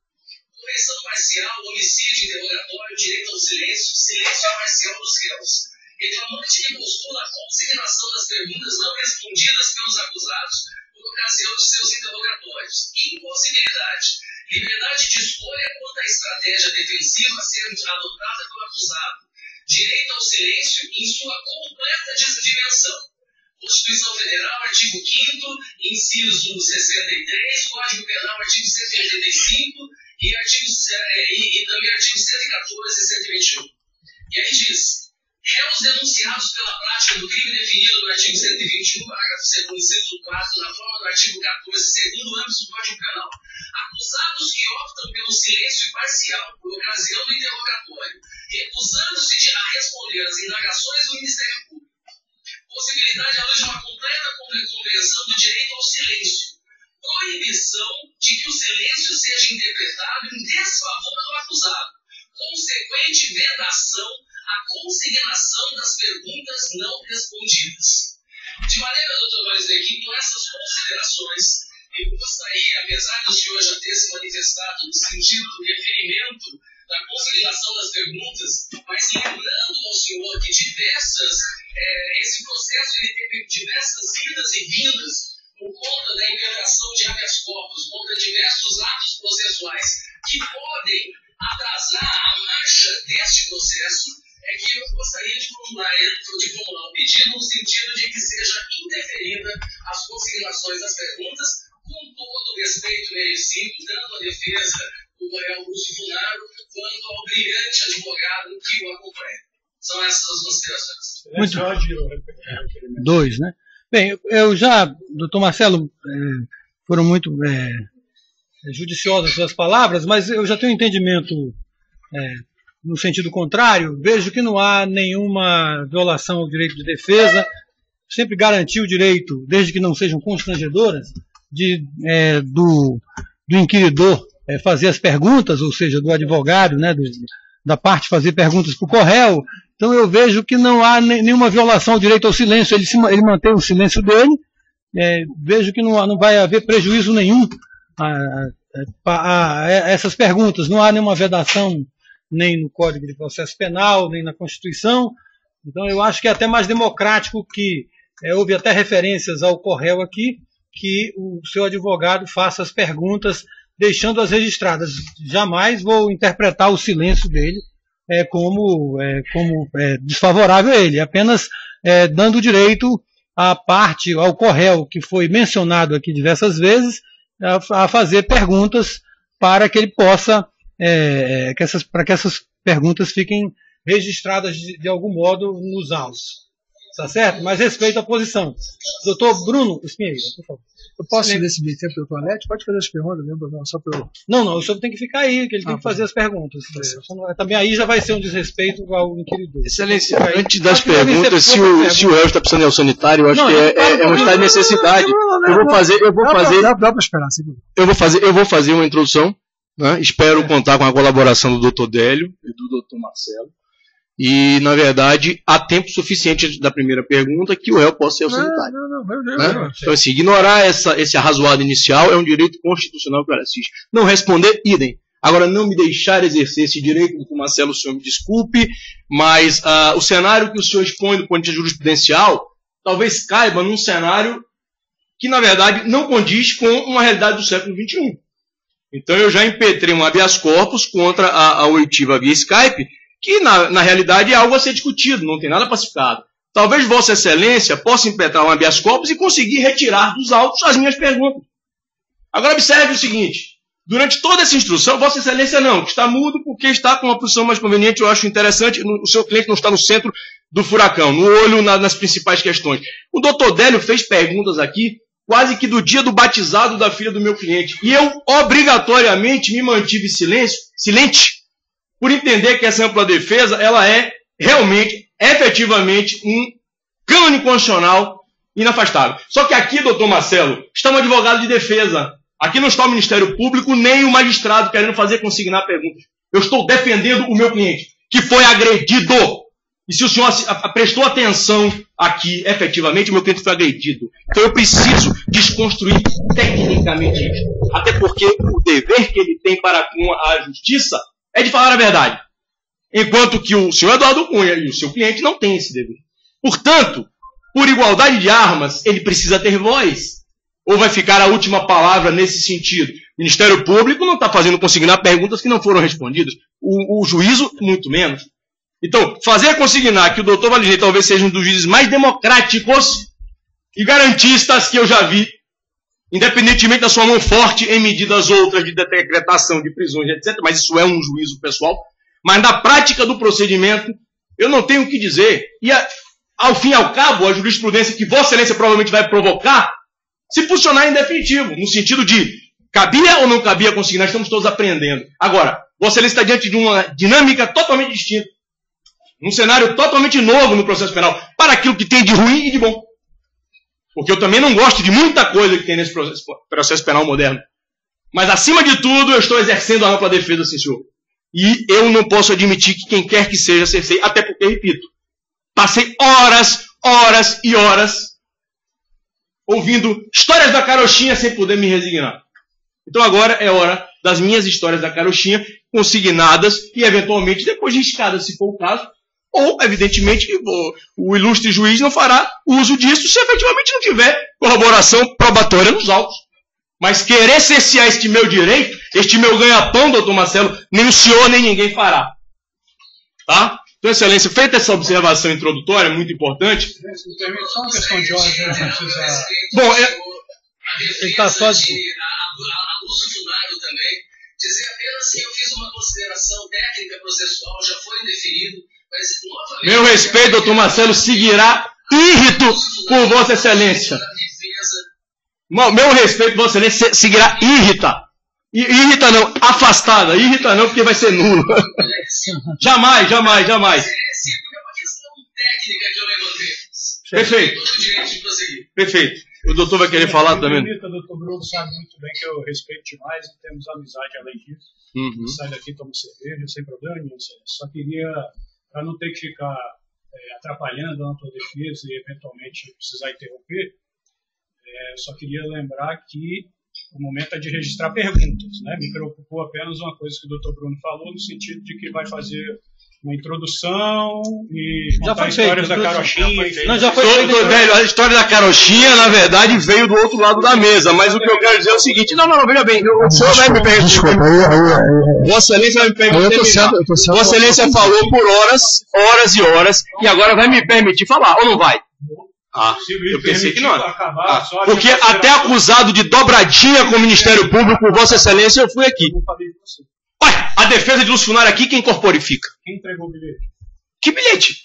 correção parcial, homicídio, interrogatório, direito ao silêncio, silêncio parcial dos réus. Reclamante que postula a consignação das perguntas não respondidas pelos acusados por ocasião de seus interrogatórios. Impossibilidade. Liberdade de escolha quanto à estratégia defensiva a ser adotada pelo acusado. Direito ao silêncio em sua completa dimensão. Constituição Federal, artigo 5º, inciso 63, Código Penal, artigo 185 e também artigo 114 e 121. E aí diz: réus denunciados pela prática do crime definido no artigo 121, parágrafo 2º, inciso 4, na forma do artigo 14, segundo o âmbito do Código Penal, acusados que optam pelo silêncio parcial por ocasião do interrogatório, recusando-se a responder às indagações do Ministério Público. Possibilidade à luz de uma completa compreensão do direito ao silêncio. Proibição de que o silêncio seja interpretado em desfavor do acusado. Consequente vedação à consignação das perguntas não respondidas. De maneira, doutor Marisney, que com essas considerações, eu gostaria, apesar do senhor já ter se manifestado no sentido do referimento da consideração das perguntas, mas lembrando ao senhor que esse processo ele teve diversas idas e vindas por conta da implementação de habeas corpus, contra diversos atos processuais que podem atrasar a marcha deste processo, é que eu gostaria de formular um pedido no sentido de que seja indeferida as consignações das perguntas, com todo o respeito merecido, tanto à defesa do réu Lúcio Funaro, quanto ao brilhante advogado que o acompanha. São essas as considerações. Muito. Dois, né? Bem, doutor Marcelo, foram muito judiciosas as suas palavras, mas eu já tenho um entendimento no sentido contrário. Vejo que não há nenhuma violação ao direito de defesa, sempre garantir o direito, desde que não sejam constrangedoras, do inquiridor fazer as perguntas, ou seja, do advogado, né, da parte fazer perguntas para o corréu. Então eu vejo que não há nenhuma violação ao direito ao silêncio, ele mantém o silêncio dele, vejo que não vai haver prejuízo nenhum a essas perguntas, não há nenhuma vedação nem no Código de Processo Penal, nem na Constituição. Então eu acho que é até mais democrático que houve até referências ao corréu aqui, que o seu advogado faça as perguntas deixando-as registradas. Jamais vou interpretar o silêncio dele como desfavorável a ele, apenas dando direito à parte, ao corréu que foi mencionado aqui diversas vezes, a fazer perguntas para que ele possa, para que essas perguntas fiquem registradas de algum modo nos autos. Tá certo? Mas respeito à posição. Doutor Bruno Espinheira, por favor. Eu posso decidir tempo do toalete? Pode fazer as perguntas, não, só para eu... Não, o senhor tem que ficar aí, que ele tem que fazer as perguntas. Também aí já vai ser um desrespeito ao inquiridor. Excelência, antes das perguntas, se o réu está precisando ir ao sanitário, eu acho que é um estado de necessidade. Dá para esperar, segundo. Eu vou fazer uma introdução, né? Espero contar com a colaboração do Dr. Délio e do Dr. Marcelo. E, na verdade, há tempo suficiente antes da primeira pergunta que o réu possa ir ao sanitário. Não. Então, assim, ignorar esse arrazoado inicial é um direito constitucional que o assiste. Não responder, idem. Agora, não me deixar exercer esse direito, doutor Marcelo, o senhor me desculpe, mas o cenário que o senhor expõe do ponto de vista jurisprudencial talvez caiba num cenário que, na verdade, não condiz com uma realidade do século XXI. Então, eu já impetrei um habeas corpus contra a oitiva via Skype, que na realidade é algo a ser discutido, não tem nada pacificado. Talvez Vossa Excelência possa impetrar um habeas corpus e conseguir retirar dos autos as minhas perguntas. Agora observe o seguinte, durante toda essa instrução, Vossa Excelência não, que está mudo porque está com uma posição mais conveniente, eu acho interessante, o seu cliente não está no centro do furacão, no olho nas principais questões. O doutor Délio fez perguntas aqui, quase que do dia do batizado da filha do meu cliente, e eu obrigatoriamente me mantive silente, por entender que essa ampla defesa, ela é realmente, efetivamente, um cânone constitucional inafastável. Só que aqui, doutor Marcelo, está um advogado de defesa. Aqui não está o Ministério Público, nem o magistrado querendo consignar perguntas. Eu estou defendendo o meu cliente, que foi agredido. E se o senhor prestou atenção aqui, efetivamente, o meu cliente foi agredido. Então eu preciso desconstruir tecnicamente isso. Até porque o dever que ele tem para com a justiça é de falar a verdade. Enquanto que o senhor Eduardo Cunha e o seu cliente não têm esse dever. Portanto, por igualdade de armas, ele precisa ter voz. Ou vai ficar a última palavra nesse sentido? O Ministério Público não está fazendo consignar perguntas que não foram respondidas. O juízo, muito menos. Então, fazer consignar que o doutor Valigem talvez seja um dos juízes mais democráticos e garantistas que eu já vi, independentemente da sua mão forte em medidas outras de decretação de prisões, etc., mas isso é um juízo pessoal, mas na prática do procedimento, eu não tenho o que dizer. E, ao fim e ao cabo, a jurisprudência que Vossa Excelência provavelmente vai provocar, se funcionar em definitivo, no sentido de cabia ou não cabia consignar, estamos todos aprendendo. Agora, Vossa Excelência está diante de uma dinâmica totalmente distinta, num cenário totalmente novo no processo penal, para aquilo que tem de ruim e de bom. Porque eu também não gosto de muita coisa que tem nesse processo penal moderno. Mas, acima de tudo, eu estou exercendo a ampla defesa, sim, senhor. E eu não posso admitir que quem quer que seja cerceie, até porque, repito, passei horas e horas ouvindo histórias da carochinha sem poder me resignar. Então agora é hora das minhas histórias da carochinha consignadas e, eventualmente, depois riscadas, se for o caso. Ou, evidentemente, o ilustre juiz não fará uso disso se efetivamente não tiver corroboração probatória nos autos. Mas querer cercear este meu direito, este meu ganha-pão, doutor Marcelo, nem o senhor nem ninguém fará. Tá? Então, Excelência, feita essa observação introdutória, muito importante. Só uma questão de ordem, a gente precisa... Bom, ele está só... Abuso de nada também. Dizer apenas que eu fiz uma consideração técnica processual, já foi indefinido. Meu respeito, doutor Marcelo, seguirá írrito por Vossa Excelência. Meu respeito, Vossa Excelência, seguirá írrita. Írrita não, afastada. Írrita não, porque vai ser nulo. Jamais. É uma questão técnica que eu levantei. Perfeito. O doutor vai querer falar também. O doutor Bruno sabe muito bem que eu respeito demais e temos amizade além disso. Sai daqui, toma cerveja, sem problema nenhum. Só queria... para não ter que ficar atrapalhando a ampla defesa e eventualmente precisar interromper, só queria lembrar que o momento é de registrar perguntas. Né? Me preocupou apenas uma coisa que o Dr. Bruno falou, no sentido de que vai fazer uma introdução e contar histórias da carochinha. Velho, a história da carochinha, na verdade, veio do outro lado da mesa, mas o que eu quero dizer é o seguinte, não, veja bem, o senhor vai me perguntar. Desculpa, Vossa Excelência vai me perguntar. Vossa Excelência falou por horas e agora vai me permitir falar, ou não vai? Eu pensei que não era. Porque até acusado de dobradinha com o Ministério Público, por Vossa Excelência, eu fui aqui. Ué, a defesa de Lúcio Funari aqui, quem corporifica? Quem entregou o bilhete? Que bilhete?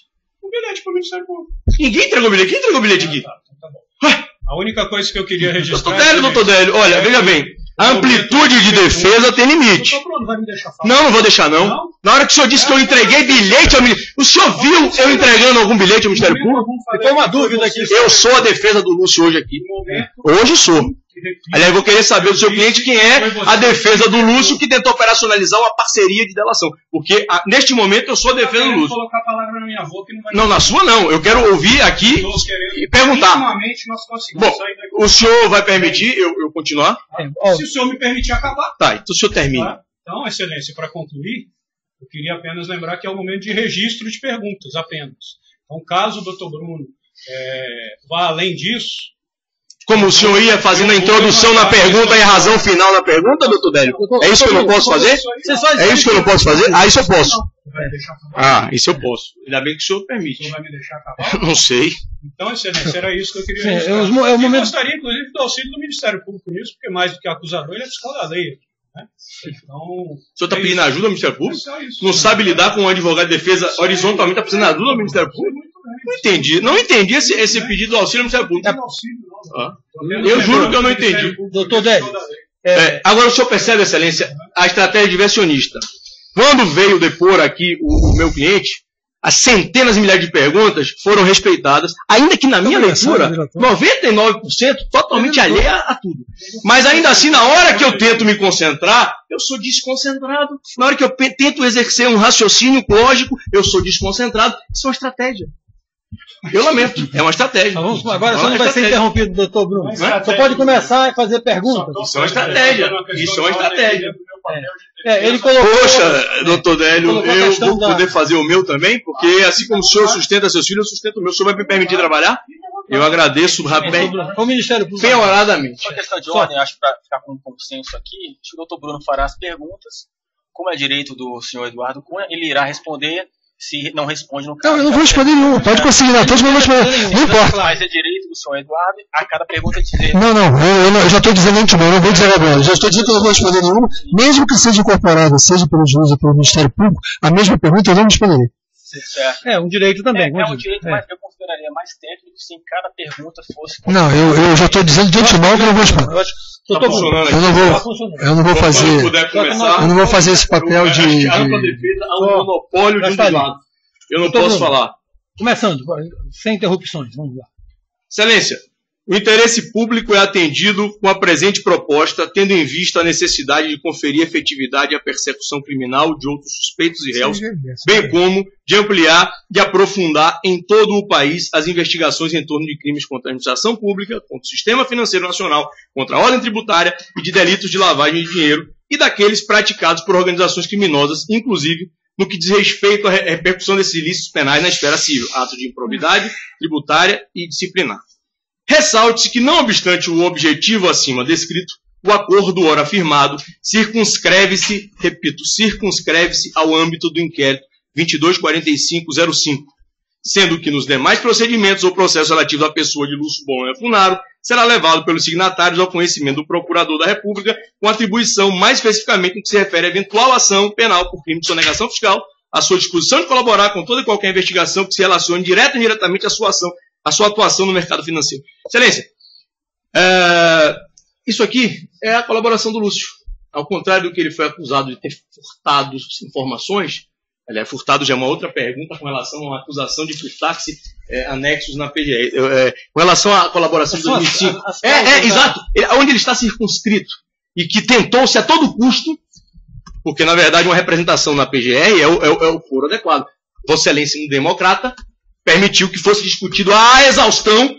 O bilhete para o Ministério Público. Ninguém entregou o bilhete. Quem entregou o bilhete aqui? Tá bom. Ué? A única coisa que eu queria registrar... Doutor Délio, olha, veja bem. A amplitude de defesa tem limite. Não vai me deixar falar. Não vou deixar, não. Na hora que o senhor disse que eu entreguei bilhete ao Ministério... O senhor viu eu entregando algum bilhete ao Ministério Público? Ficou uma dúvida aqui. Eu sou a defesa do Lúcio hoje aqui. Hoje sou. Aliás, eu vou querer saber do seu cliente quem é a defesa do Lúcio que tentou operacionalizar uma parceria de delação. Porque, neste momento, eu sou a defesa do Lúcio. Colocar a palavra na minha boca e não vai... Não, na sua não. Eu quero ouvir aqui e perguntar. Bom, o senhor vai permitir eu continuar? Se o senhor me permitir acabar. Tá, então o senhor termina. Tá? Então, Excelência, para concluir, eu queria apenas lembrar que é o momento de registro de perguntas, apenas. Então, caso o doutor Bruno vá além disso... Como o senhor ia fazendo a introdução na pergunta e a razão final na pergunta, doutor Délio? É isso que eu não posso fazer? É isso que eu não posso fazer? Ah, isso eu posso. Isso eu posso. Ainda bem que o senhor permite. O senhor vai me deixar acabar? Não sei. Então, Excelência, era isso que eu queria registrar. Eu gostaria, inclusive, do auxílio do Ministério Público nisso, porque mais do que acusador, ele é fiscal da lei. Né? Então, o senhor está pedindo ajuda ao Ministério Público? Não sabe lidar com um advogado de defesa horizontalmente, está precisando de ajuda ao Ministério Público? Não entendi esse pedido do auxílio ao Ministério Público. Eu juro que eu não entendi. Doutor Délio. Agora o senhor percebe, Excelência, a estratégia diversionista. Quando veio depor aqui o meu cliente, as centenas de milhares de perguntas foram respeitadas, ainda que na minha leitura, 99% totalmente alheia a tudo. Mas ainda assim, na hora que eu tento me concentrar, eu sou desconcentrado. Na hora que eu tento exercer um raciocínio lógico, eu sou desconcentrado. Isso é uma estratégia. Eu lamento, é uma estratégia. Agora você não vai ser interrompido, doutor Bruno. Você pode começar a fazer perguntas. Isso é uma estratégia. Isso é uma estratégia. Ele colocou... Poxa, doutor Délio, eu vou poder fazer o meu também, porque assim como o senhor sustenta seus filhos, eu sustento o meu. O senhor vai me permitir trabalhar? Eu agradeço rapidamente. O Ministério Público. Bem-horadamente. Uma questão de ordem, acho que para ficar com um consenso aqui, acho que o doutor Bruno fará as perguntas. Como é direito do senhor Eduardo Cunha, ele irá responder. Se não responde no caso. Não, eu não vou responder nenhum. Pode conseguir na todos, mas não vou responder. Não importa. Mas é direito do senhor Eduardo a cada pergunta dizer. Não, eu já estou dizendo antemão, eu não vou dizer agora. Eu já estou dizendo que eu não vou responder nenhuma, mesmo que seja incorporada, seja pelo juiz ou pelo Ministério Público, a mesma pergunta eu não responderei. Um direito também. Um direito, mas eu consideraria mais técnico se em cada pergunta fosse... Não, eu já estou dizendo de antemão que eu não vou responder. Eu não vou fazer esse papel de... A ampla defesa há um monopólio de um dos lados. Eu não posso falar. Começando, sem interrupções, vamos lá. Excelência, o interesse público é atendido com a presente proposta, tendo em vista a necessidade de conferir efetividade à persecução criminal de outros suspeitos e réus, bem como de ampliar e aprofundar em todo o país as investigações em torno de crimes contra a administração pública, contra o sistema financeiro nacional, contra a ordem tributária e de delitos de lavagem de dinheiro e daqueles praticados por organizações criminosas, inclusive no que diz respeito à repercussão desses ilícitos penais na esfera civil, atos de improbidade tributária e disciplinar. Ressalte-se que, não obstante o objetivo acima descrito, o acordo ora firmado circunscreve-se ao âmbito do inquérito 224505, sendo que nos demais procedimentos ou processos relativos à pessoa de Lúcio Bonner Funaro será levado pelos signatários ao conhecimento do Procurador da República, com atribuição mais especificamente no que se refere à eventual ação penal por crime de sonegação fiscal, à sua disposição de colaborar com toda e qualquer investigação que se relacione direta e indiretamente à sua atuação no mercado financeiro. Excelência, isso aqui é a colaboração do Lúcio. Ao contrário do que ele foi acusado de ter furtado informações, aliás, furtado já é uma outra pergunta com relação a uma acusação de furtar-se anexos na PGR. Com relação à colaboração de 2005. Exato. Onde ele está circunscrito e que tentou-se a todo custo, porque na verdade uma representação na PGR é o foro adequado. Vossa Excelência, um democrata, permitiu que fosse discutido à exaustão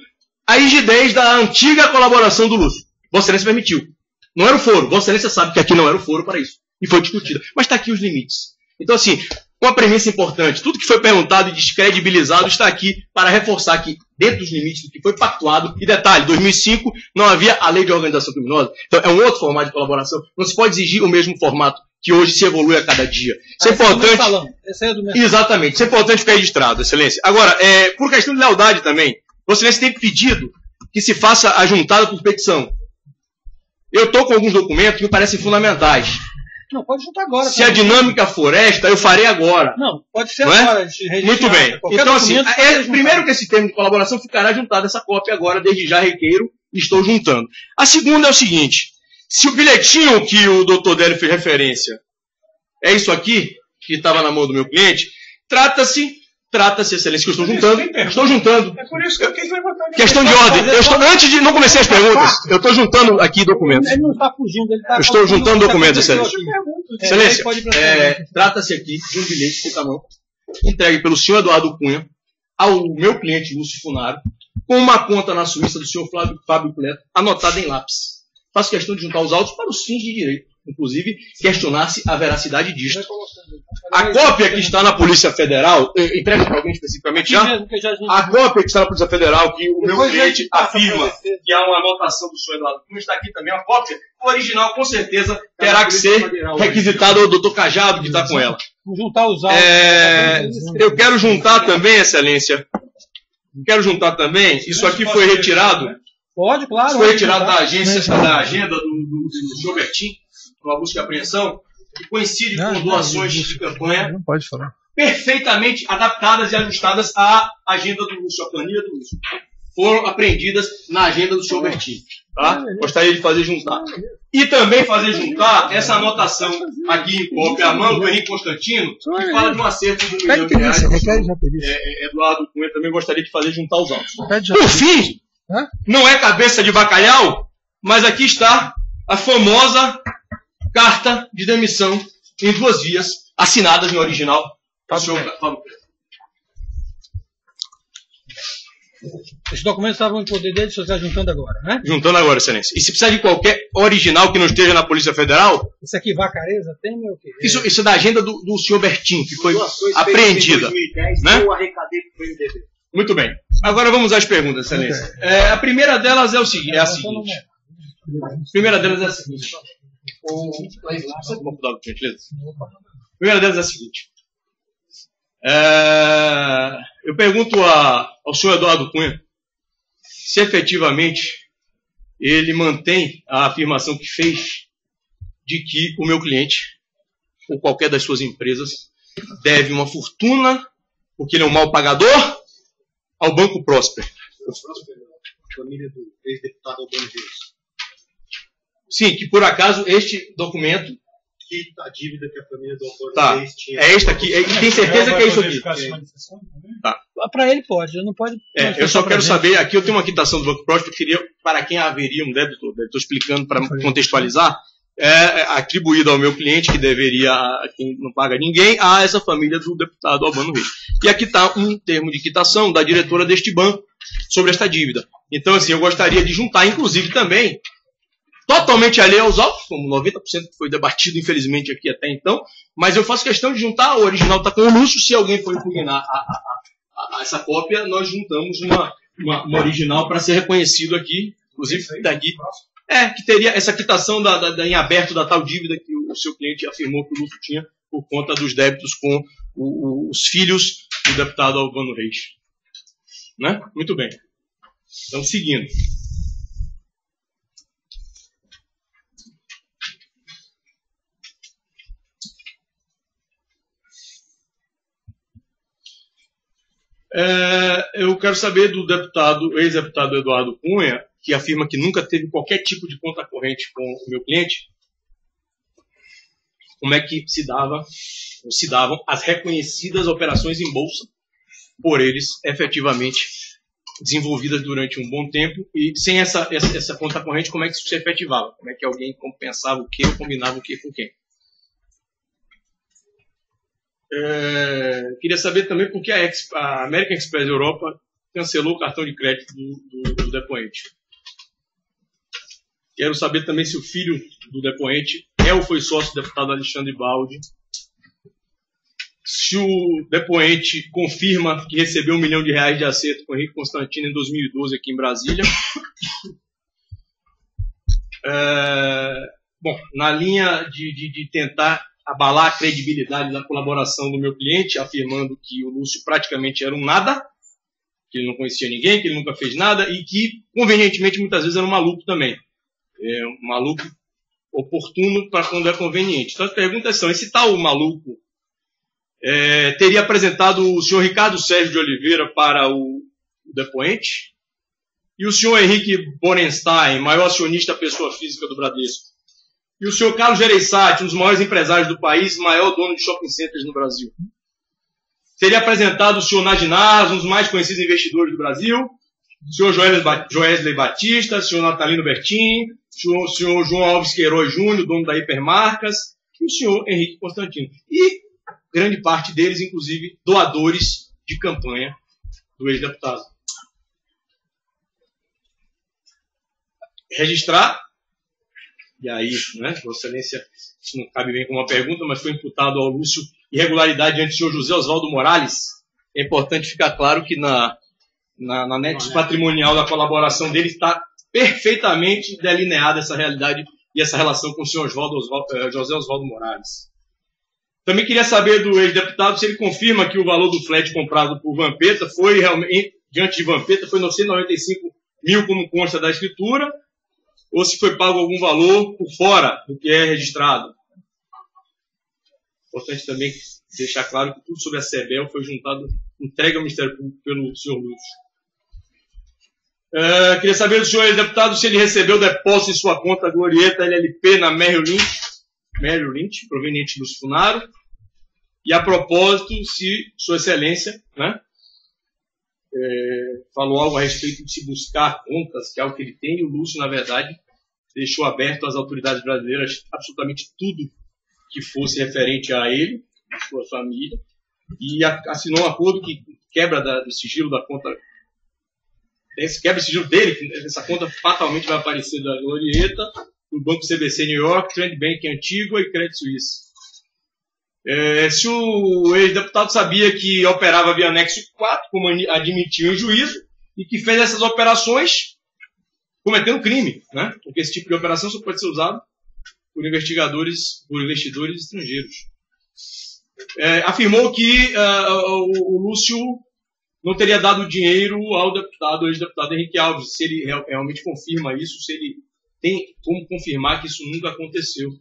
a rigidez da antiga colaboração do Lúcio. Vossa Excelência permitiu. Não era o foro. Vossa Excelência sabe que aqui não era o foro para isso. E foi discutida. Mas está aqui os limites. Então, assim, uma premissa importante. Tudo que foi perguntado e descredibilizado está aqui para reforçar que, dentro dos limites do que foi pactuado, e detalhe, 2005 não havia a lei de organização criminosa. Então, é um outro formato de colaboração. Não se pode exigir o mesmo formato que hoje se evolui a cada dia. Isso é importante. Esse é do mesmo. Exatamente. Isso é importante ficar registrado, Excelência. Agora, por questão de lealdade também, Vossa Excelência tem pedido que se faça a juntada por petição. Eu estou com alguns documentos que me parecem fundamentais. Não, pode juntar agora. Se a dinâmica for esta, eu farei agora. Não, pode ser Não é? agora. Muito bem. Então, assim, primeiro que esse termo de colaboração ficará juntado essa cópia agora, desde já requeiro, estou juntando. A segunda é o seguinte, se o bilhetinho que o doutor Délio fez referência é isso aqui, que estava na mão do meu cliente, trata-se, excelência, que eu estou juntando. É por isso que eu quis levantar. Questão de ordem. Antes de não comecei as perguntas, eu estou juntando aqui documentos. Ele não está fugindo, ele está... Eu estou juntando documentos, excelência. Excelência, pode trata-se aqui de um bilhete que está na mão, entregue pelo senhor Eduardo Cunha ao meu cliente Lúcio Funaro, com uma conta na Suíça do senhor Fábio Cleto, anotada em lápis. Faço questão de juntar os autos para os fins de direito, inclusive questionar-se a veracidade disto. A cópia que está na Polícia Federal, entrega para alguém especificamente já? A cópia que está na Polícia Federal, que o meu cliente afirma que há uma anotação do senhor Eduardo Cunha, está aqui também a cópia. O original, com certeza, terá que ser requisitado ao doutor Cajado, que está com ela. Juntar os autos. Eu quero juntar também, excelência. Isso aqui foi retirado. Pode, claro. Foi retirado da agenda do senhor Bertin, uma busca e apreensão, que coincide com doações de campanha. Não pode falar. Perfeitamente adaptadas e ajustadas à agenda do Lúcio, à planilha do Lúcio. Foram apreendidas na agenda do senhor Bertin. Tá? Gostaria de fazer juntar. E também fazer juntar essa anotação aqui em cópia, a mão do Henrique Constantino, que fala de um acerto de R$1 milhão. Eduardo Cunha também gostaria de fazer juntar os autos. Por fim, não é cabeça de bacalhau, mas aqui está a famosa carta de demissão em 2 vias, assinadas no original do senhor Fábio Cleto. Os documentos estavam em poder dele, o senhor está juntando agora, né? Juntando agora, excelência. E se precisar de qualquer original que não esteja na Polícia Federal... Isso aqui, Vacareza, tem o quê? Isso é da agenda do senhor Bertin, que foi apreendida. 2010, né? Eu arrecadei com o MDB. Muito bem. Agora vamos às perguntas, excelência. A primeira delas é a seguinte. A primeira delas é a seguinte. Eu pergunto ao senhor Eduardo Cunha se efetivamente ele mantém a afirmação que fez de que o meu cliente, ou qualquer das suas empresas, deve uma fortuna, porque ele é um mau pagador, ao Banco Próspero. Família do ex-deputado Albano Reis. Sim, que por acaso este documento... Que a dívida que a família do Albano Reis tinha... É esta aqui. Tem certeza que é isso aqui? Tá. Para ele pode, não pode... eu só quero saber, aqui eu tenho uma quitação do Banco Próspero, que seria para quem haveria um débito, estou explicando para contextualizar, atribuído ao meu cliente, que deveria, a quem não paga ninguém, a essa família do deputado Albano Reis. E aqui está um termo de quitação da diretora deste banco sobre esta dívida. Então, assim, eu gostaria de juntar, inclusive, também, totalmente alheio aos autos, como 90% que foi debatido, infelizmente, aqui até então, mas eu faço questão de juntar, o original está com o Lúcio, se alguém for impugnar essa cópia, nós juntamos uma original para ser reconhecido aqui, inclusive daqui. Que teria essa quitação em aberto da tal dívida que o seu cliente afirmou que o Lúcio tinha por conta dos débitos com os filhos do deputado Albano Reis. Né? Muito bem. Então, seguindo. Eu quero saber do ex-deputado Eduardo Cunha, que afirma que nunca teve qualquer tipo de conta corrente com o meu cliente, como é que se davam as reconhecidas operações em bolsa por eles, efetivamente desenvolvidas durante um bom tempo, e sem essa conta corrente, como é que isso se efetivava? Como é que alguém compensava o quê ou combinava o quê com quem? Queria saber também por que a American Express Europa cancelou o cartão de crédito do depoente. Quero saber também se o filho do depoente ou foi sócio do deputado Alexandre Baldi. Se o depoente confirma que recebeu R$1 milhão de acerto com o Henrique Constantino em 2012 aqui em Brasília. Bom, na linha de tentar abalar a credibilidade da colaboração do meu cliente, afirmando que o Lúcio praticamente era um nada, que ele não conhecia ninguém, que ele nunca fez nada e que, convenientemente, muitas vezes era um maluco também. Um maluco oportuno para quando é conveniente. Então as perguntas são, esse tal maluco teria apresentado o senhor Ricardo Sérgio de Oliveira para o depoente? E o senhor Henrique Borenstein, maior acionista pessoa física do Bradesco? E o senhor Carlos Gereissati, um dos maiores empresários do país, maior dono de shopping centers no Brasil? Teria apresentado o senhor Nadinar, um dos mais conhecidos investidores do Brasil? O senhor Joesley Batista, o senhor Natalino Bertin, o senhor João Alves Queiroz Júnior, dono da Hipermarcas, e o senhor Henrique Constantino. E grande parte deles, inclusive, doadores de campanha do ex-deputado. Registrar, e aí, né, Vossa Excelência, isso não cabe bem como uma pergunta, mas foi imputado ao Lúcio irregularidade diante do senhor José Oswaldo Morales. É importante ficar claro que na nexo patrimonial da colaboração dele está perfeitamente delineada essa realidade e essa relação com o senhor José Oswaldo Morales. Também queria saber do ex-deputado se ele confirma que o valor do flat comprado por Vampeta foi realmente, diante de Vampeta, foi 995 mil como consta da escritura, ou se foi pago algum valor por fora do que é registrado. Importante também deixar claro que tudo sobre a CEBEL foi juntado, entregue ao Ministério Público pelo senhor Lúcio. Queria saber do senhor deputado se ele recebeu depósito em sua conta Glorieta LLP na Merrill Lynch, proveniente do Funaro. E a propósito, se Sua Excelência, né, falou algo a respeito de se buscar contas, que é algo que ele tem, e o Lúcio, na verdade, deixou aberto às autoridades brasileiras absolutamente tudo que fosse referente a ele, a sua família, e assinou um acordo que quebra do sigilo da conta. Quebra o sigilo dele, essa conta fatalmente vai aparecer da Glorieta, do Banco CBC New York, Trend Bank Antigua e Credit Suisse. Se o ex-deputado sabia que operava via anexo 4, como admitiu em juízo, e que fez essas operações cometendo crime, né? Porque esse tipo de operação só pode ser usado por investidores estrangeiros. Afirmou que o Lúcio não teria dado dinheiro ao ex-deputado Henrique Alves. Se ele realmente confirma isso, se ele tem como confirmar que isso nunca aconteceu. O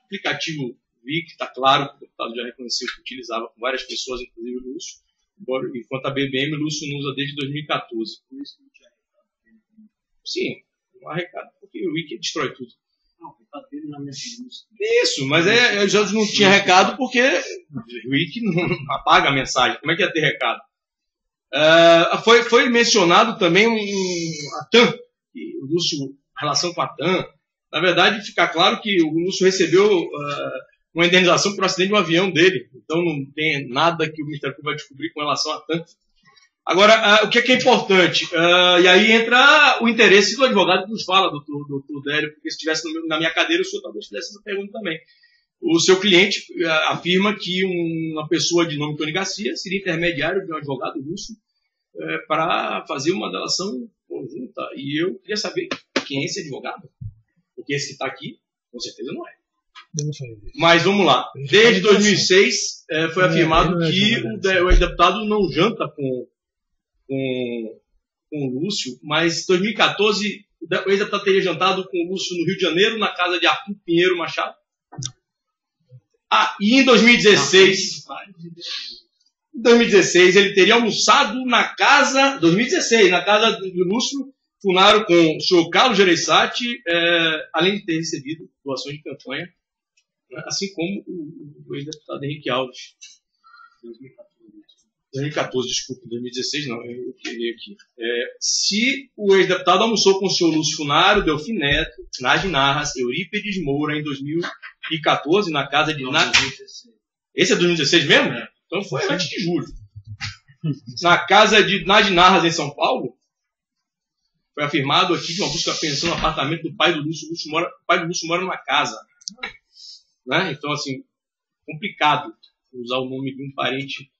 aplicativo VIC está claro, que o deputado já reconheceu que utilizava com várias pessoas, inclusive o Lúcio, enquanto a BBM, o Lúcio não usa desde 2014. Por isso que não tinha recado. Sim, não há recado, porque o VIC destrói tudo. Não, o recado dele na minha vida. Isso, mas já não tinha recado porque o VIC não apaga a mensagem. Como é que ia ter recado? Foi mencionado também a TAM, o Lúcio, a relação com a TAM. Na verdade, fica claro que o Lúcio recebeu uma indenização por acidente de um avião dele. Então não tem nada que o Ministério Público vai descobrir com relação a TAM. Agora, o que é importante? E aí entra o interesse do advogado que nos fala, doutor Délio, porque se estivesse na minha cadeira, o senhor talvez fizesse essa pergunta também. O seu cliente afirma que uma pessoa de nome Tony Garcia seria intermediário de um advogado Lúcio para fazer uma delação conjunta. E eu queria saber quem é esse advogado. Porque esse que está aqui, com certeza não é. Mas vamos lá. Desde 2006 foi afirmado que o ex-deputado não janta com o Lúcio, mas em 2014 o ex-deputado teria jantado com o Lúcio no Rio de Janeiro, na casa de Arthur Pinheiro Machado. E em 2016 ele teria almoçado na casa, 2016, na casa do Lúcio Funaro com o senhor Carlos Gereissati, além de ter recebido doações de campanha, né, assim como o ex-deputado Henrique Alves. 2014, desculpa, 2016 não, eu queria aqui. Se o ex-deputado almoçou com o senhor Lúcio Funaro, Delfim Neto, Nádia Narras, Eurípides Moura, em 2014, na casa de... Esse é 2016 mesmo? Então foi antes de julho. Na casa de Nádia Narras, em São Paulo, foi afirmado aqui de uma busca pensão no apartamento do pai do Lúcio. O pai do Lúcio mora numa casa. Né? Então, assim, complicado usar o nome de um parente,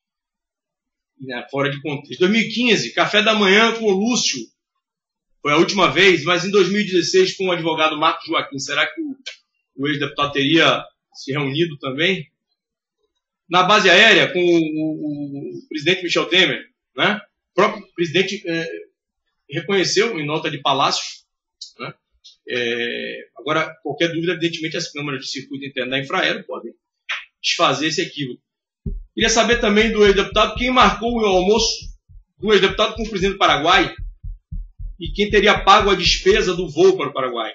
né, fora de contexto. 2015, café da manhã com o Lúcio. Foi a última vez, mas em 2016 com o advogado Marcos Joaquim. Será que o ex-deputado teria se reunido também? Na base aérea com o presidente Michel Temer, né? O próprio presidente reconheceu em nota de palácio, né? Agora, qualquer dúvida, evidentemente, as câmaras de circuito interno da Infraero podem desfazer esse equívoco. Queria saber também do ex-deputado quem marcou o almoço do ex-deputado com o presidente do Paraguai e quem teria pago a despesa do voo para o Paraguai.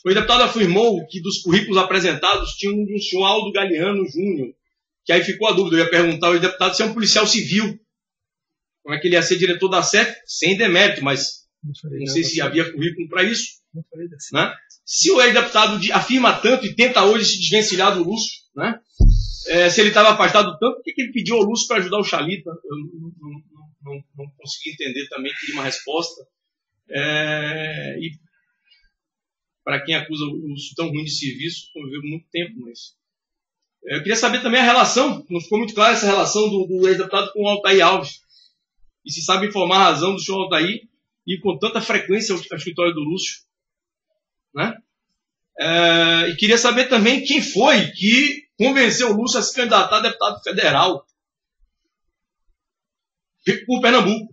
O ex-deputado afirmou que dos currículos apresentados tinha um do senhor Aldo Galeano Júnior, que aí ficou a dúvida. Eu ia perguntar ao ex-deputado se é um policial civil. Como é que ele ia ser diretor da SEF? Sem demérito, mas não sei se havia currículo para isso. Né? Se o ex-deputado afirma tanto e tenta hoje se desvencilhar do Lúcio, né? Se ele estava afastado tanto, por que ele pediu ao Lúcio para ajudar o Chalita? Eu não consegui entender também, queria uma resposta. E para quem acusa o Lúcio tão ruim de serviço, conviveu muito tempo, mas... Eu queria saber também a relação, não ficou muito clara essa relação do ex-deputado com o Altair Alves. E se sabe informar a razão do senhor Altair ir com tanta frequência ao escritório do Lúcio. Né? E queria saber também quem foi que convenceu o Lúcio a se candidatar a deputado federal por Pernambuco.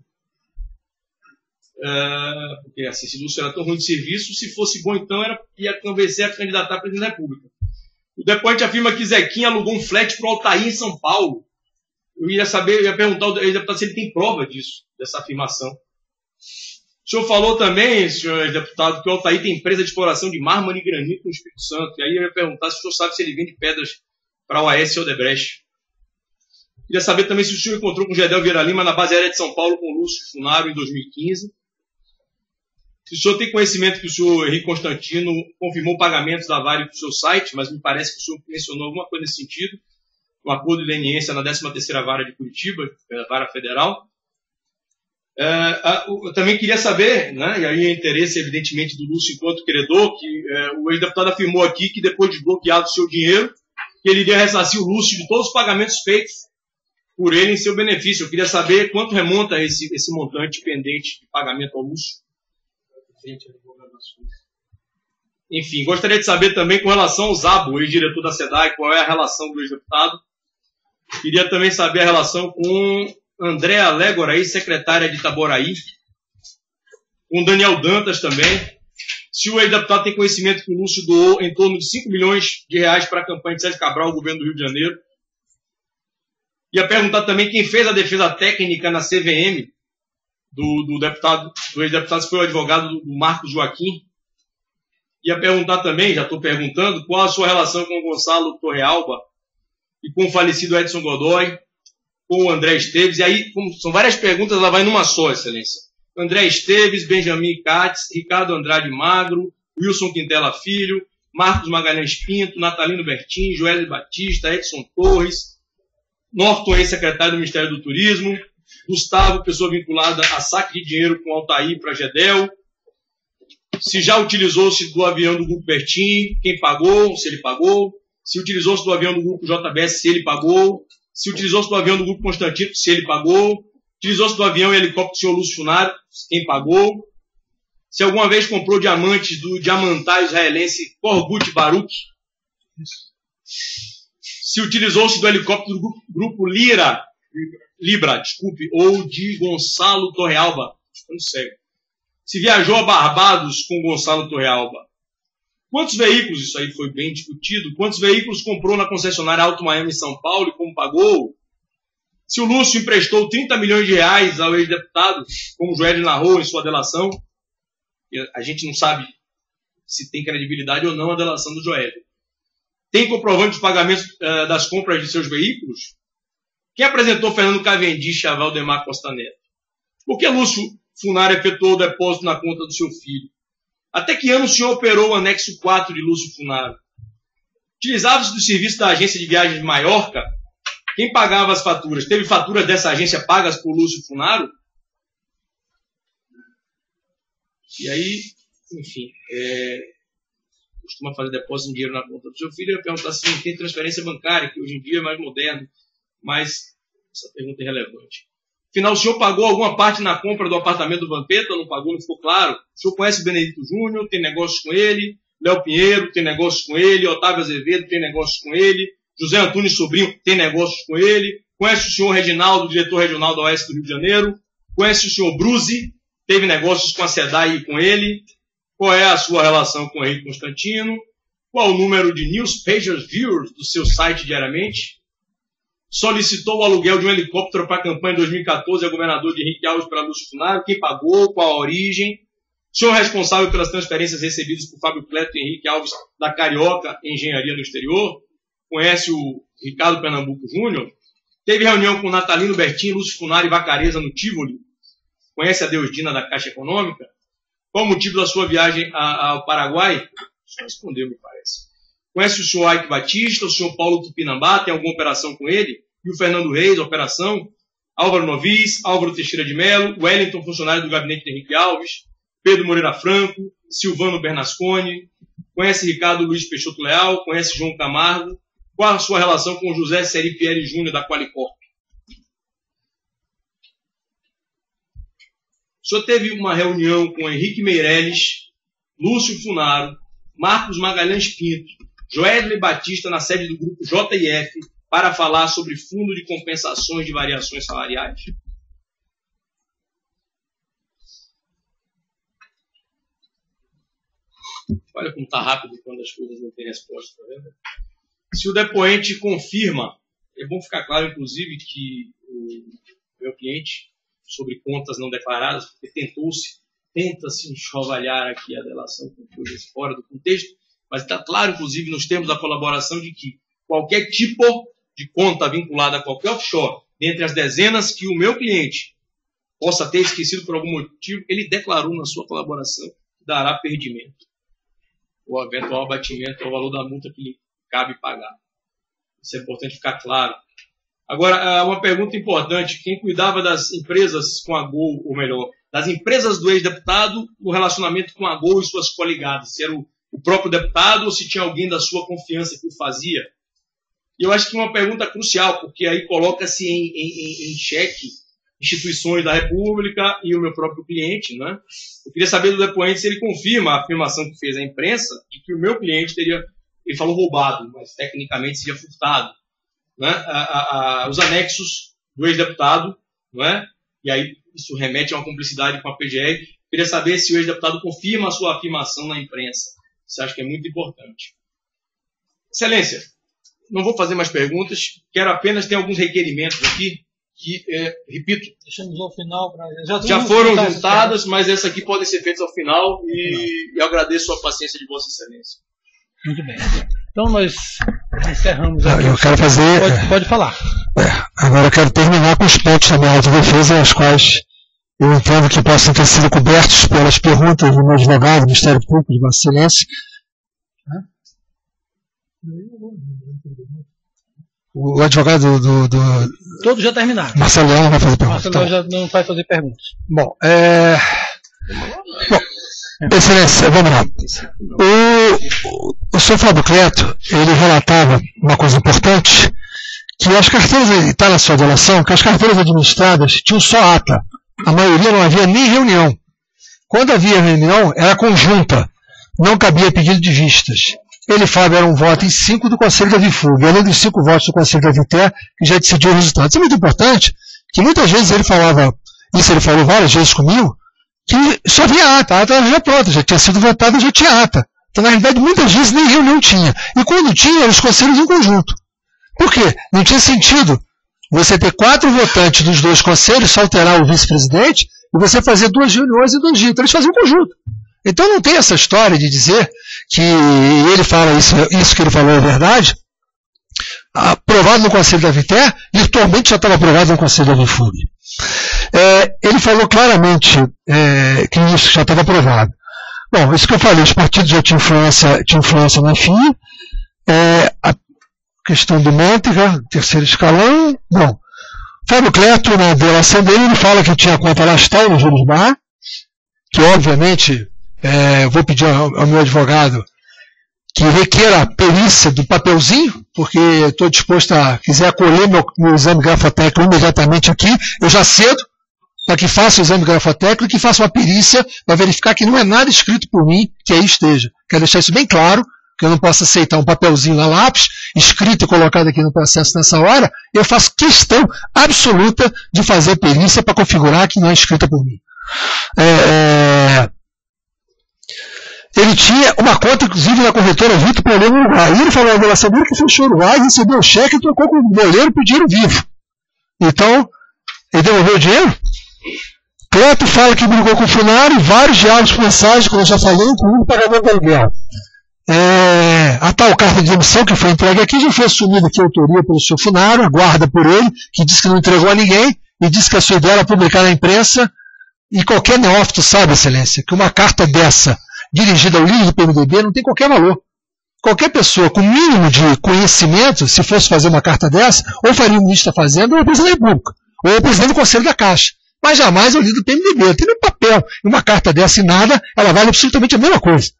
Porque assim, se o Lúcio era tão ruim de serviço, se fosse bom então ia convencer a candidatar a presidente da República. O depoente afirma que Zequinha alugou um flat para o Altair em São Paulo. Eu ia perguntar ao deputado se ele tem prova disso, dessa afirmação. O senhor falou também, senhor deputado, que o Altair tem empresa de exploração de mármore e granito no Espírito Santo. E aí eu ia perguntar se o senhor sabe se ele vende pedras para o AES e Odebrecht. Queria saber também se o senhor encontrou com o Gedel Vieira Lima na base aérea de São Paulo com o Lúcio Funaro em 2015. Se o senhor tem conhecimento que o senhor Henrique Constantino confirmou pagamentos da Vale para o seu site, mas me parece que o senhor mencionou alguma coisa nesse sentido, um acordo de leniência na 13ª Vara de Curitiba, a Vara Federal. Eu também queria saber, né, e aí é interesse evidentemente do Lúcio enquanto credor, que o ex-deputado afirmou aqui que depois de bloqueado o seu dinheiro, que ele iria ressarcir o Lúcio de todos os pagamentos feitos por ele em seu benefício. Eu queria saber quanto remonta esse montante pendente de pagamento ao Lúcio. Enfim, gostaria de saber também com relação ao Zabo, ex-diretor da SEDAI, qual é a relação do ex-deputado. Queria também saber a relação com Andréa Légora, ex-secretária de Itaboraí, com Daniel Dantas também. Se o ex-deputado tem conhecimento que o Lúcio doou em torno de 5 milhões de reais para a campanha de Sérgio Cabral, o governo do Rio de Janeiro. Ia perguntar também quem fez a defesa técnica na CVM do ex-deputado, se foi o advogado do Marcos Joaquim. Ia perguntar também, já estou perguntando, qual a sua relação com o Gonçalo Torrealba e com o falecido Edson Godoy, com o André Esteves. E aí, como são várias perguntas, ela vai numa só, Excelência. André Esteves, Benjamin Katz, Ricardo Andrade Magro, Wilson Quintela Filho, Marcos Magalhães Pinto, Natalino Bertin, Joel Batista, Edson Torres, Norton, ex-secretário do Ministério do Turismo, Gustavo, pessoa vinculada a saque de dinheiro com Altair para Gedel, se já utilizou-se do avião do Grupo Bertin, quem pagou, se ele pagou, se utilizou-se do avião do Grupo JBS, se ele pagou, se utilizou-se do avião do Grupo Constantino, se ele pagou, utilizou-se do avião e helicóptero do senhor Lúcio Funaro, quem pagou, se alguma vez comprou diamantes do diamantário israelense Corgut Baruch, se utilizou-se do helicóptero do Grupo Libra, ou de Gonçalo Torrealba, não sei. Se viajou a Barbados com Gonçalo Torrealba. Quantos veículos, isso aí foi bem discutido, quantos veículos comprou na concessionária Alto Miami em São Paulo e como pagou? Se o Lúcio emprestou 30 milhões de reais ao ex-deputado, como o Joel narrou em sua delação, a gente não sabe se tem credibilidade ou não a delação do Joel. Tem comprovante de pagamentos das compras de seus veículos? Quem apresentou Fernando Cavendish a Valdemar Costa Neto? Por que Lúcio Funaro efetuou o depósito na conta do seu filho? Até que ano o senhor operou o anexo 4 de Lúcio Funaro? Utilizava-se do serviço da agência de viagens de Maiorca? Quem pagava as faturas? Teve faturas dessa agência pagas por Lúcio Funaro? E aí, enfim, costuma fazer depósito de dinheiro na conta do seu filho. Eu ia perguntar se não tem transferência bancária, que hoje em dia é mais moderno, mas essa pergunta é relevante. Afinal, o senhor pagou alguma parte na compra do apartamento do Vampeta? Não pagou, não ficou claro? O senhor conhece o Benedito Júnior, tem negócios com ele, Léo Pinheiro tem negócios com ele, Otávio Azevedo tem negócios com ele, José Antunes Sobrinho tem negócios com ele, Conhece o senhor Reginaldo, diretor regional da Oeste do Rio de Janeiro? Conhece o senhor Bruzi? Teve negócios com a SEDAI e com ele? Qual é a sua relação com o Henrique Constantino? Qual o número de newspaper viewers do seu site diariamente? Solicitou o aluguel de um helicóptero para a campanha de 2014 ao governador de Henrique Alves para Lúcio Funaro? Quem pagou? Qual a origem? Senhor responsável pelas transferências recebidas por Fábio Cleto e Henrique Alves da Carioca Engenharia no Exterior? Conhece o Ricardo Pernambuco Júnior? Teve reunião com Natalino Bertin, Lúcio Funaro e Vacareza no Tivoli? Conhece a Deusdina da Caixa Econômica? Qual o motivo da sua viagem ao Paraguai? Só respondeu, me parece. Conhece o senhor Ike Batista, o senhor Paulo Tupinambá, tem alguma operação com ele? E o Fernando Reis, operação? Álvaro Novis, Álvaro Teixeira de Mello, Wellington, funcionário do gabinete de Henrique Alves, Pedro Moreira Franco, Silvano Bernasconi, conhece Ricardo Luiz Peixoto Leal, conhece João Camargo? Qual a sua relação com José Seripieri Júnior da Qualicorp? O senhor teve uma reunião com Henrique Meirelles, Lúcio Funaro, Marcos Magalhães Pinto, Joesley Batista na sede do grupo JIF para falar sobre fundo de compensações de variações salariais? Olha como está rápido quando as coisas não têm resposta, tá vendo? Se o depoente confirma, é bom ficar claro, inclusive, que o meu cliente, sobre contas não declaradas, porque tenta-se enxovalhar aqui a delação com coisas fora do contexto, mas está claro, inclusive, nos termos da colaboração, de que qualquer tipo de conta vinculada a qualquer offshore, dentre as dezenas que o meu cliente possa ter esquecido por algum motivo, ele declarou na sua colaboração que dará perdimento, ou eventual abatimento ao valor da multa que lhe cabe pagar. Isso é importante ficar claro. Agora, uma pergunta importante: quem cuidava das empresas com a Gol, ou melhor, das empresas do ex-deputado no relacionamento com a Gol e suas coligadas? Se era o próprio deputado ou se tinha alguém da sua confiança que o fazia? E eu acho que é uma pergunta crucial, porque aí coloca-se em xeque instituições da República e o meu próprio cliente, né? Eu queria saber do depoente se ele confirma a afirmação que fez a imprensa de que o meu cliente teria, ele falou roubado, mas tecnicamente seria furtado, né? Os anexos do ex-deputado, não é? E aí isso remete a uma cumplicidade com a PGR. Queria saber se o ex-deputado confirma a sua afirmação na imprensa. Isso acho que é muito importante. Excelência, não vou fazer mais perguntas, quero apenas ter alguns requerimentos aqui, que, repito, deixamos ao final. Já foram juntadas, mas essas aqui podem ser feitas ao final, e eu agradeço a paciência de Vossa Excelência. Muito bem. Então nós encerramos aqui. Eu quero fazer... Pode falar. Agora eu quero terminar com os pontos da minha autodefesa, as quais eu entendo que possam ter sido cobertos pelas perguntas do meu advogado, do Ministério Público, de Vossa Excelência. O advogado do todos já terminaram. Marcelo Leão não vai fazer perguntas. Marcelo Leão já não vai fazer perguntas. Bom, Excelência, vamos lá. O senhor Fábio Cleto, ele relatava uma coisa importante, que as carteiras, está na sua delação, que as carteiras administradas tinham só ata. A maioria não havia nem reunião. Quando havia reunião, era conjunta. Não cabia pedido de vistas. Ele, Fábio, era um voto em 5 do Conselho da Vifug, além dos 5 votos do Conselho da Viter, que já decidiu o resultado. Isso é muito importante, que muitas vezes ele falava, isso ele falou várias vezes comigo, que só havia ata, a ata já pronta, já tinha sido votada, já tinha ata. Então, na realidade, muitas vezes nem reunião tinha. E quando tinha, eram os conselhos em conjunto. Por quê? Não tinha sentido você ter 4 votantes dos 2 conselhos, só alterar o vice-presidente, e você fazer 2 reuniões em 2 dias. Então, eles faziam conjunto. Então, não tem essa história de dizer que ele fala isso que ele falou é verdade. Aprovado no Conselho da Viter, virtualmente já estava aprovado no Conselho da Vifug. Ele falou claramente que isso já estava aprovado. Bom, isso que eu falei, os partidos já tinham influência na FIA, a questão do Môntega, terceiro escalão. Bom, Fábio Cleto, na delação dele, ele fala que tinha conta Lastal no Júlio Bar, que obviamente, vou pedir ao meu advogado que requeira a perícia do papelzinho, porque estou disposto a, quiser acolher meu exame grafotécnico imediatamente aqui, eu já cedo, para que faça o exame grafotécnico e que faça uma perícia para verificar que não é nada escrito por mim que aí esteja. Quero deixar isso bem claro, que eu não posso aceitar um papelzinho na lápis escrita e colocada aqui no processo nessa hora, eu faço questão absoluta de fazer a perícia para configurar que não é escrita por mim. Ele tinha uma conta, inclusive, na corretora Vitor Boleiro no Uruguai. E ele falou na delação dele que fechou o Uruguai, recebeu o cheque e trocou com o Boleiro por dinheiro vivo. Então, ele devolveu o dinheiro? Cleto fala que brigou com o Funari, vários diálogos por mensagem, como eu já falei, incluindo o pagamento do aluguel. A tal carta de demissão que foi entregue aqui já foi assumida aqui a autoria pelo seu Funari, aguarda por ele, que disse que não entregou a ninguém, e disse que a sua ideia era publicar na imprensa, e qualquer neófito sabe, Excelência, que uma carta dessa, dirigida ao líder do PMDB, não tem qualquer valor. Qualquer pessoa com mínimo de conhecimento, se fosse fazer uma carta dessa, ou faria o ministro da Fazenda, ou o presidente da República, ou o presidente do Conselho da Caixa. Mas jamais o líder do PMDB. Tem um papel. E uma carta dessa e nada, ela vale absolutamente a mesma coisa.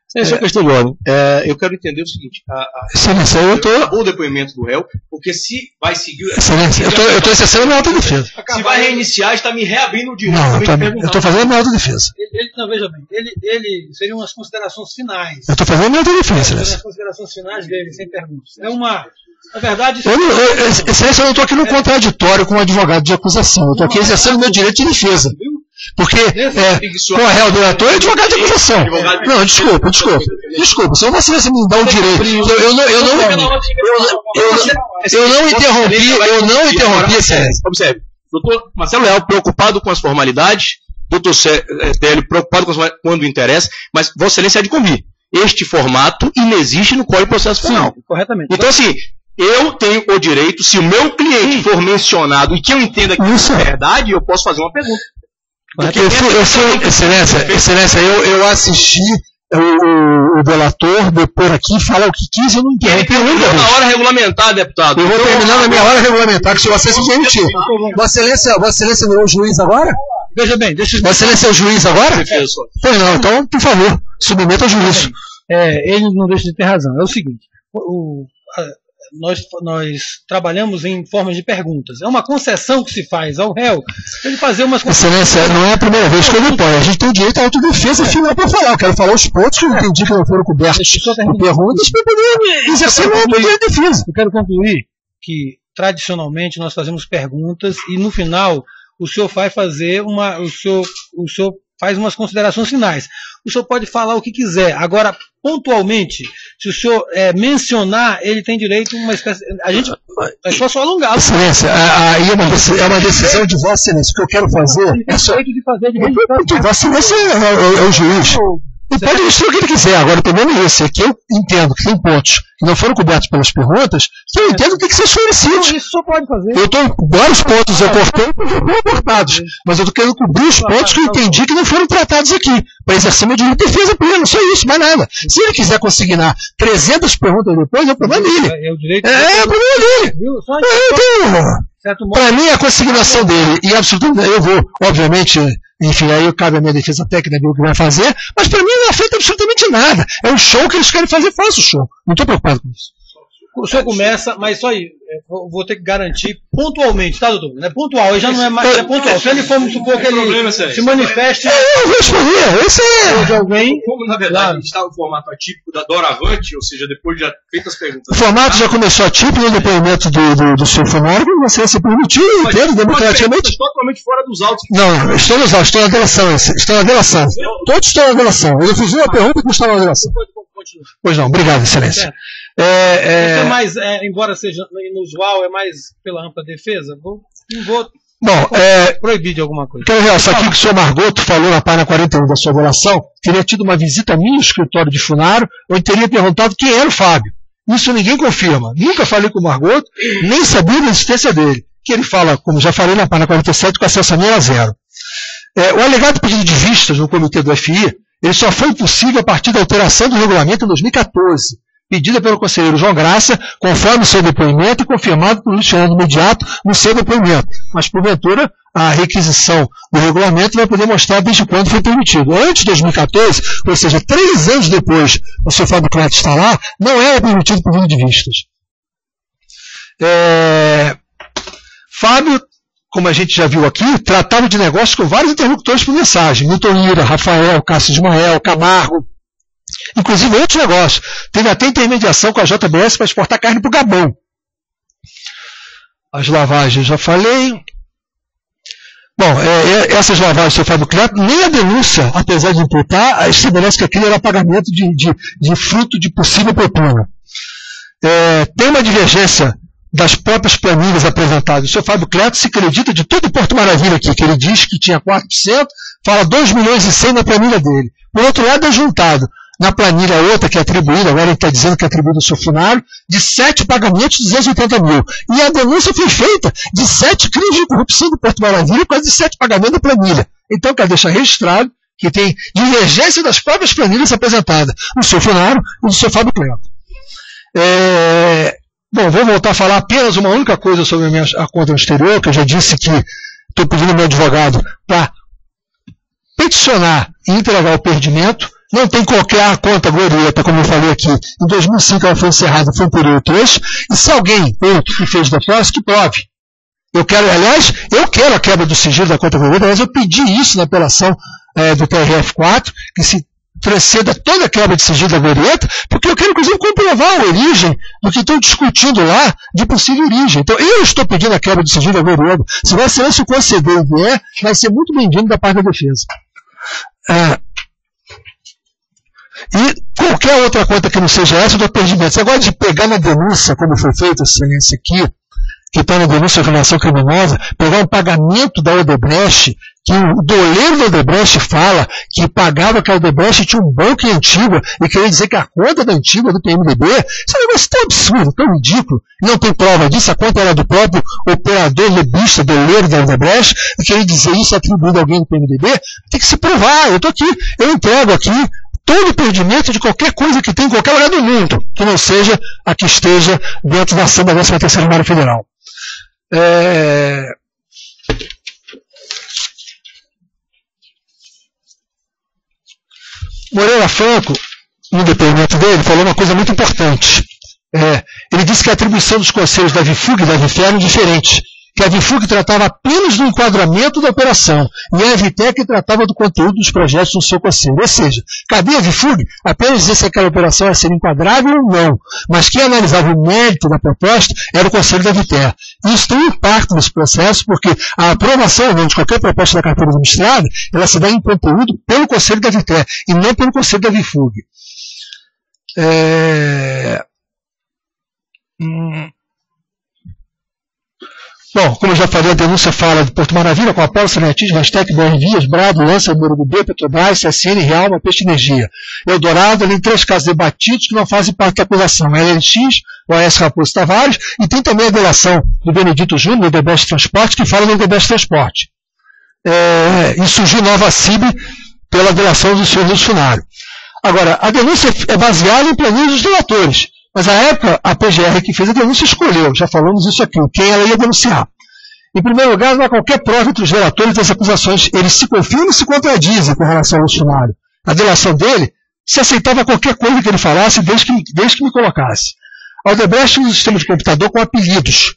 Senhor Castelhano, eu quero entender o seguinte. Excelência, acabou o depoimento do réu, porque se vai seguir... Excelência, eu estou exercendo a minha autodefesa. Se vai reiniciar, está me reabrindo o direito. Não, eu estou fazendo a minha autodefesa. Não, veja bem, ele seriam umas considerações finais. Eu estou fazendo a minha autodefesa, Excelência. As considerações finais dele, sem perguntas. Na verdade... Excelência, eu não estou aqui no contraditório com o advogado de acusação. Eu estou aqui exercendo o meu direito de defesa. Porque, com a réu do relator, é advogado de acusação. Não, desculpa. Se uma Excelência me dá o direito. Eu não interrompi, Excelência. Observe. Doutor Marcelo Leal preocupado com as formalidades, doutor Télio preocupado com as formalidades quando interessa, mas Vossa Excelência é de convir. Este formato inexiste no Código de Processo Penal. Corretamente. Então, assim, eu tenho o direito, se o meu cliente for mencionado e que eu entenda que isso é verdade, eu posso fazer uma pergunta. Excelência, eu assisti o delator depor aqui falar o que quis, eu não interrompi nunca. Na hora regulamentar, deputado. Eu vou terminar na minha hora regulamentar, que se Vossa Excelência me demitir. Vossa Excelência não é o juiz agora? Veja bem, Vossa Excelência é o juiz agora? Pois não, então, por favor, submeta ao juízo. Ele não deixa de ter razão. É o seguinte, nós trabalhamos em formas de perguntas. É uma concessão que se faz ao réu ele fazer umas Excelência, não é a primeira vez que eu me ponho. A gente tem direito à autodefesa final para falar. Eu quero falar os pontos que eu entendi que não foram cobertos por perguntas para poder exercer meu direito de defesa. Eu quero concluir que, tradicionalmente, nós fazemos perguntas e, no final, o senhor vai fazer o senhor faz umas considerações finais. O senhor pode falar o que quiser. Agora, pontualmente, se o senhor mencionar, ele tem direito a uma espécie... A gente é só alongar. Excelência, aí é uma decisão de Vossa Excelência. O que eu quero fazer é só... Vossa Excelência é o juiz. Ele pode dizer o que ele quiser. Agora, o problema é esse. É que eu entendo que tem pontos que não foram cobertos pelas perguntas, que eu entendo que tem que ser esclarecido. Isso só pode fazer. Eu estou... Vários pontos eu cortei e foram abortados. Mas eu estou querendo cobrir os pontos que eu entendi que não foram tratados aqui. Para exercer meu direito de defesa pleno. Só isso, mais nada. Se ele quiser consignar 300 perguntas depois, é o problema dele. É o problema dele. Para mim, a consignação dele, e absolutamente, eu vou, obviamente, enfim, aí cabe a minha defesa técnica ver o que vai fazer, mas para mim não afeta absolutamente nada. É um show que eles querem fazer, faça o show. Não estou preocupado com isso. O senhor começa, mas só aí, vou ter que garantir pontualmente, tá, doutor? Não é pontual, ele já não é mais pontual. Se ele for, supor que ele se manifeste... Eu vou responder, esse é... de alguém... Como, na verdade, a gente está no formato atípico da Doravante, ou seja, depois de já feitas as perguntas... O formato já começou atípico no depoimento do seu Funari, você se permitiu inteiro, democraticamente... Totalmente fora dos autos. Não, estou nos autos, estou na delação. Todos estão na delação. Eu fiz uma pergunta que está na delação. Pois não, obrigado, Excelência. É mais, embora seja inusual, é mais pela ampla defesa? Não vou proibir de alguma coisa. Quero realçar aqui que o senhor Margoto falou na página 41 da sua delação, teria tido uma visita minha no escritório de Funaro, onde teria perguntado quem era o Fábio. Isso ninguém confirma. Nunca falei com o Margoto, nem sabia da existência dele. Que ele fala, como já falei na página 47, com acesso a minha era zero. O alegado pedido de vistas no comitê do FI, ele só foi possível a partir da alteração do regulamento em 2014, pedida pelo conselheiro João Graça, conforme seu depoimento e confirmado pelo Luciano imediato no seu depoimento. Mas, porventura, a requisição do regulamento vai poder mostrar desde quando foi permitido. Antes de 2014, ou seja, 3 anos depois do seu Fábio Cleto estar lá, não era permitido o pedido de vistas. Fábio, como a gente já viu aqui, tratava de negócios com vários interlocutores por mensagem. Milton Ira, Rafael, Cássio de Mael, Camargo. Inclusive, outros negócios. Teve até intermediação com a JBS para exportar carne para o Gabão. As lavagens, eu já falei. Bom, essas lavagens do seu Fábio Cleto, nem a denúncia, apesar de imputar, estabelece que aquilo era pagamento de fruto de possível propina. Tem uma divergência das próprias planilhas apresentadas. O seu Fábio Cleto se acredita de todo o Porto Maravilha aqui, que ele diz que tinha 4%, fala 2 milhões e 100 na planilha dele. Por outro lado, é juntado na planilha outra que é atribuída, agora ele está dizendo que é atribuída ao seu funcionário, de 7 pagamentos de 280 mil. E a denúncia foi feita de 7 crimes de corrupção do Porto Maravilha, quase de 7 pagamentos da planilha. Então, quero deixar registrado que tem divergência das próprias planilhas apresentadas no seu funcionário e do seu Fábio Cleto. Bom, vou voltar a falar apenas uma única coisa sobre a conta no exterior, que eu já disse que estou pedindo ao meu advogado para peticionar e entregar o perdimento. Não tem qualquer conta glorieta, como eu falei aqui. Em 2005 ela foi encerrada, foi um período 3. E se alguém outro que fez depósito, que prove. Eu quero a quebra do sigilo da conta glorieta. Aliás, eu pedi isso na apelação do TRF4, que se transceda toda a quebra de sigilo da glorieta, porque eu quero, inclusive, comprovar a origem do que estão discutindo lá de possível origem. Então, eu estou pedindo a quebra do sigilo da glorieta. Se vai ser esse conceder e vier, vai ser muito bem-vindo da parte da defesa. E qualquer outra conta que não seja essa, do perdimento. Você agora de pegar na denúncia, como foi feito esse aqui, que está na denúncia de organização criminosa, pegar um pagamento da Odebrecht, que o doleiro da Odebrecht fala que pagava que a Odebrecht tinha um banco em Antigua e queria dizer que a conta da Antigua do PMDB, isso é um negócio tão absurdo, tão ridículo, não tem prova disso, a conta era do próprio operador lobista, doleiro da Odebrecht, e queria dizer isso atribuído a alguém do PMDB, tem que se provar, eu estou aqui, eu entrego aqui todo o perdimento de qualquer coisa que tem em qualquer lugar do mundo, que não seja a que esteja dentro da ação da 13ª Vara Federal. Moreira Franco, no depoimento dele, falou uma coisa muito importante. Ele disse que a atribuição dos conselhos da VIFUG e da VIFE eram diferentes. Que a VIFUG tratava apenas do enquadramento da operação e a VITEC tratava do conteúdo dos projetos no seu conselho. Ou seja, cabia a VIFUG apenas dizer se aquela operação ia ser enquadrável ou não, mas quem analisava o mérito da proposta era o conselho da VITEC. Isso tem um impacto nesse processo, porque a aprovação ou não de qualquer proposta da carteira administrada, ela se dá em conteúdo pelo conselho da VITEC e não pelo conselho da VIFUG. Bom, como eu já falei, a denúncia fala de Porto Maravilha, com Apolo, Sanetis, Rastec, BR Vias, Brado, Lança, Morumbi, Petrobras, CSN, Realma, Peixe Energia. Eldorado, ali em 3 casos debatidos que não fazem parte da acusação. LLX, OAS Raposo Tavares, e tem também a delação do Benedito Júnior, do Odebrecht Transporte, que fala do Odebrecht Transporte. E surgiu nova CIB pela delação do senhor funcionário. Agora, a denúncia é baseada em planilhas dos delatores. Mas à época, a PGR que fez a denúncia escolheu, já falamos isso aqui, quem ela ia denunciar. Em primeiro lugar, não há qualquer prova entre os relatores das acusações. Eles se confirmam e se contradizem com relação ao funcionário. A delação dele se aceitava qualquer coisa que ele falasse desde que me colocasse. A Odebrecht usa um sistema de computador com apelidos,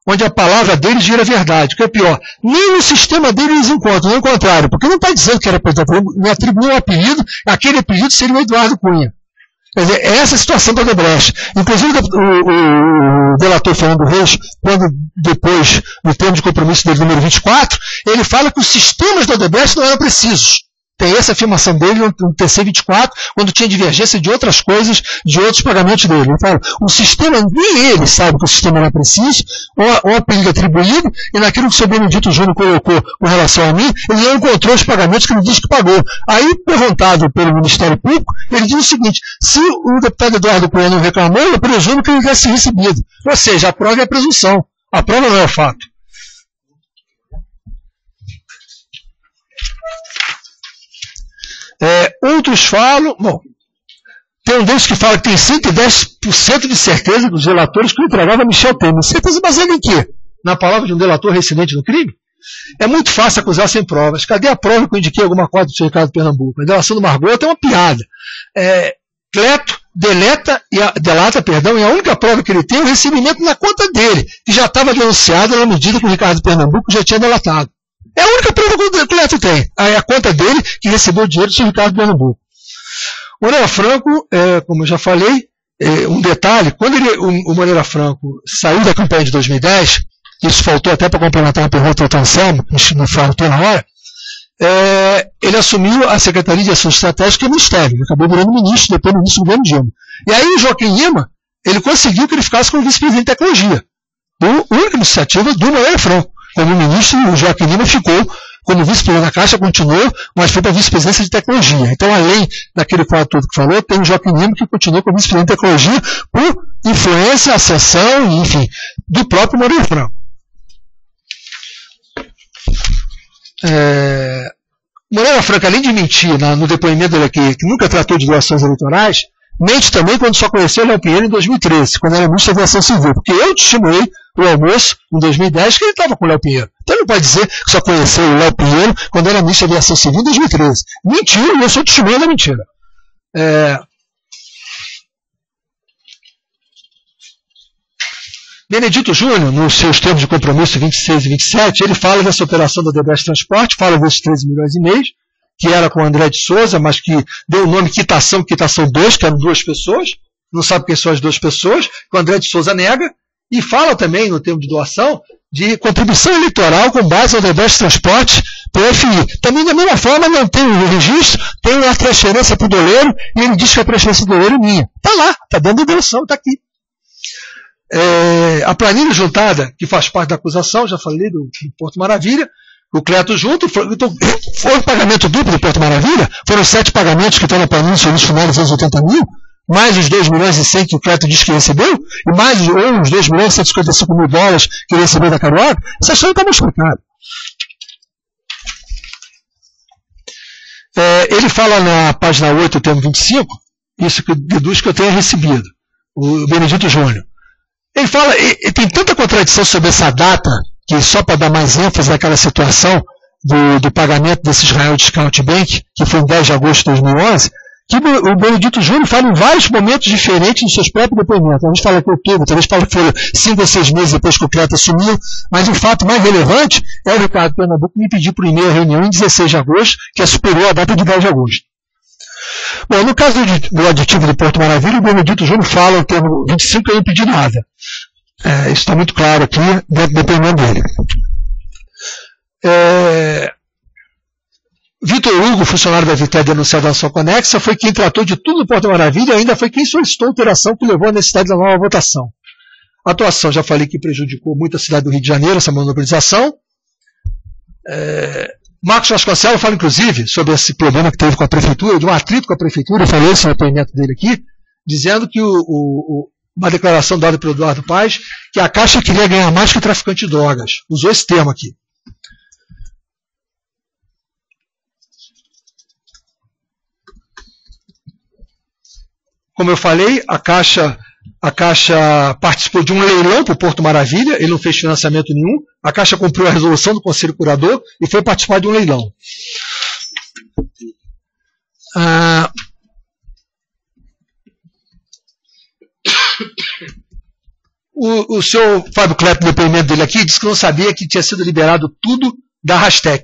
onde a palavra deles vira verdade. O que é pior, nem no sistema dele eles encontram, não é o contrário, porque não está dizendo que era apresentador, me atribuiu um apelido, aquele apelido seria o Eduardo Cunha. Quer dizer, é essa a situação da Odebrecht. Inclusive, o delator Fernando Reis, quando depois, no termo de compromisso dele, número 24, ele fala que os sistemas da Odebrecht não eram precisos. Tem essa afirmação dele no TC24, quando tinha divergência de outras coisas, de outros pagamentos dele. Ele fala, o sistema, nem ele sabe que o sistema era preciso, ou apelido atribuído, e naquilo que o seu Benedito Júnior colocou com relação a mim, ele não encontrou os pagamentos que ele diz que pagou. Aí, perguntado pelo Ministério Público, ele diz o seguinte, se o deputado Eduardo Cunha não reclamou, eu presumo que ele tivesse recebido. Ou seja, a prova é a presunção. A prova não é o fato. Outros falam, bom, tem um deles que fala que tem 110% de certeza dos relatores que o entregava a Michel Temer. Certeza baseada em quê? Na palavra de um delator reincidente no crime? É muito fácil acusar sem provas. Cadê a prova que eu indiquei alguma coisa do Sr. Ricardo Pernambuco? A delação do Margot é uma piada. Cleto delata, e a única prova que ele tem é o recebimento na conta dele, que já estava denunciado na medida que o Ricardo Pernambuco já tinha delatado. É a única prova que o Cleto tem. É a conta dele que recebeu o dinheiro do Sr. Ricardo Pernambuco. Moreira Franco, como eu já falei, um detalhe, quando o Moreira Franco saiu da campanha de 2010, isso faltou até para complementar uma pergunta do Anselmo, não faltou na hora, ele assumiu a Secretaria de Ação Estratégica e o Ministério, ele acabou virando ministro, depois ministro do governo Dilma. E aí o Joaquim Lima, ele conseguiu que ele ficasse como vice-presidente de tecnologia. A única iniciativa do Moreira Franco. Como ministro, o Joaquim Lima ficou como vice-presidente da Caixa, continuou, mas foi para a vice-presidência de tecnologia. Então, além daquele quadro todo que falou, tem o Joaquim Lima que continuou como vice-presidente de tecnologia por influência, ascensão, enfim, do próprio Moreira Franco. Moreira Franco, além de mentir no depoimento dele aqui, que nunca tratou de doações eleitorais, mente também quando só conheceu o Léo Pinheiro em 2013, quando era ministro da Aviação Civil, porque eu testemunhei o almoço em 2010 que ele estava com o Léo Pinheiro. Então ele não pode dizer que só conheceu o Léo Pinheiro quando era ministro da Aviação Civil em 2013. Mentiu, e eu sou testemunha da mentira. Benedito Júnior, nos seus termos de compromisso 26 e 27, ele fala dessa operação da Odebrecht Transporte, fala desses 13 milhões e meio, que era com o André de Souza, mas que deu o nome Quitação 2, que eram duas pessoas, não sabe quem são as duas pessoas, que o André de Souza nega, e fala também, no termo de doação, de contribuição eleitoral com base no Odebrecht Transporte PFI. Também, da mesma forma, não tem o registro, tem a transferência para o doleiro, e ele diz que a transferência do doleiro é minha. Está lá, está dando doação, está aqui. A planilha juntada, que faz parte da acusação, já falei do Porto Maravilha, o Cleto junto, então, foi o pagamento duplo do Porto Maravilha, foram 7 pagamentos que estão na planilha no final dos 280 mil, mais os 2 milhões e 100 que o Cleto disse que recebeu, e mais os 2 milhões e 155 mil dólares que ele recebeu da Carioca. Essa história está mais explicada. Ele fala na página 8, termo 25, isso que deduz que eu tenha recebido, o Benedito Júnior. Ele fala, e tem tanta contradição sobre essa data, que só para dar mais ênfase naquela situação do pagamento desse Israel Discount Bank, que foi em 10 de agosto de 2011, que o Benedito Júnior fala em vários momentos diferentes nos seus próprios depoimentos. Talvez fala que outubro, talvez fala que foi 5 ou 6 meses depois que o Cleto assumiu, mas o fato mais relevante é o Ricardo Pernambuco me pedir por e-mail a reunião em 16 de agosto, que é superior à data de 10 de agosto. Bom, no caso do aditivo do Porto Maravilha, o Benedito Júnior fala no termo 25 que eu não pedi nada. Isso está muito claro aqui dentro do depoimento dele. Vitor Hugo, funcionário da Vitéria denunciado na ação conexa, foi quem tratou de tudo no Porto Maravilha e ainda foi quem solicitou a alteração que levou à necessidade da nova votação. A atuação, já falei que prejudicou muito a cidade do Rio de Janeiro, essa monopolização. Marcos Vasconcelos fala, inclusive, sobre esse problema que teve com a prefeitura, de um atrito com a prefeitura, eu falei esse depoimento dele aqui, dizendo que uma declaração dada pelo Eduardo Paes, que a Caixa queria ganhar mais que o traficante de drogas. Usou esse termo aqui. Como eu falei, a Caixa participou de um leilão para o Porto Maravilha, ele não fez financiamento nenhum, a Caixa cumpriu a resolução do Conselho Curador e foi participar de um leilão. O senhor Fábio Cleto, no depoimento dele aqui, disse que não sabia que tinha sido liberado tudo da Rastec.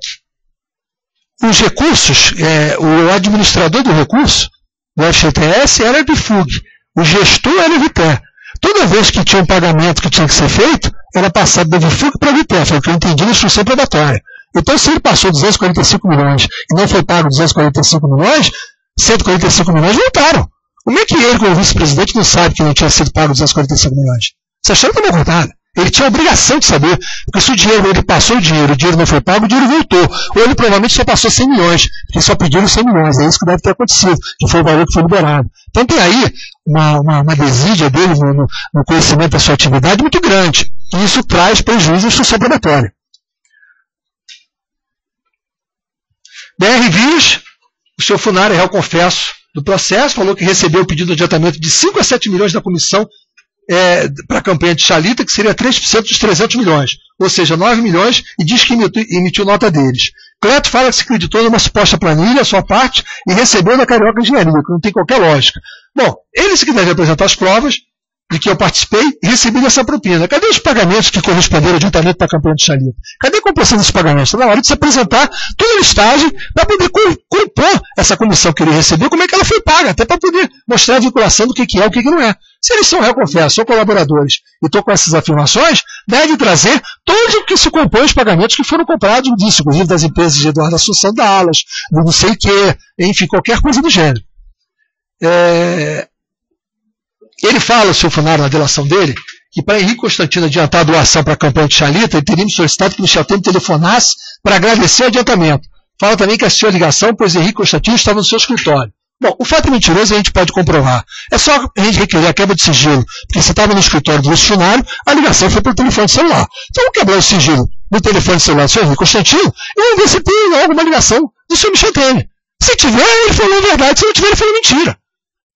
Os recursos, o administrador do recurso, o FGTS, era a Bifug. O gestor era o Viter. Toda vez que tinha um pagamento que tinha que ser feito, era passado da Bifug para a Viter. Foi o que eu entendi na instrução predatória. Então, se ele passou 245 milhões e não foi pago 245 milhões, 145 milhões voltaram. Como é que ele, como vice-presidente, não sabe que não tinha sido pago 245 milhões? Essa história está bem contada. Ele tinha a obrigação de saber, porque se o dinheiro, ele passou o dinheiro não foi pago, o dinheiro voltou. Ou ele provavelmente só passou 100 milhões, porque só pediram 100 milhões. É isso que deve ter acontecido, que foi o valor que foi liberado. Então tem aí uma desídia dele no conhecimento da sua atividade muito grande. E isso traz prejuízo à instrução predatória. BR Vias, o seu Funari, réu confesso do processo, falou que recebeu o pedido de adiantamento de 5 a 7 milhões da comissão para a campanha de Chalita, que seria 3% dos 300 milhões, ou seja, 9 milhões, e diz que emitiu nota deles. Cleto fala que se acreditou numa suposta planilha, a sua parte, e recebeu da Carioca Engenharia, que não tem qualquer lógica. Bom, ele se quiser apresentar as provas, de que eu participei e recebi dessa propina. Cadê os pagamentos que corresponderam ao adiantamento para a campanha de Xalita? Cadê a composição desses pagamentos? Está na hora de se apresentar toda a listagem para poder compor essa comissão que ele recebeu, como é que ela foi paga, até para poder mostrar a vinculação do que é e o que não é. Se eles são, eu confesso, são colaboradores e estou com essas afirmações, deve trazer todo o que se compõe os pagamentos que foram comprados disso, inclusive das empresas de Eduardo Assunção Dallas, do não sei o quê, enfim, qualquer coisa do gênero. Ele fala, o seu Funaro, na delação dele, que para Henrique Constantino adiantar a doação para a campanha de Xalita, ele teria me solicitado que Michel Temer telefonasse para agradecer o adiantamento. Fala também que assistiu a ligação, pois Henrique Constantino estava no seu escritório. Bom, o fato mentiroso a gente pode comprovar. É só a gente requerer a quebra de sigilo, porque se estava no escritório do funcionário, a ligação foi pelo telefone celular. Então, vamos quebrar o sigilo no telefone celular do senhor Henrique Constantino e vamos ver se tem alguma ligação do senhor Michel Temer. Se tiver, ele falou a verdade, se não tiver, ele falou mentira.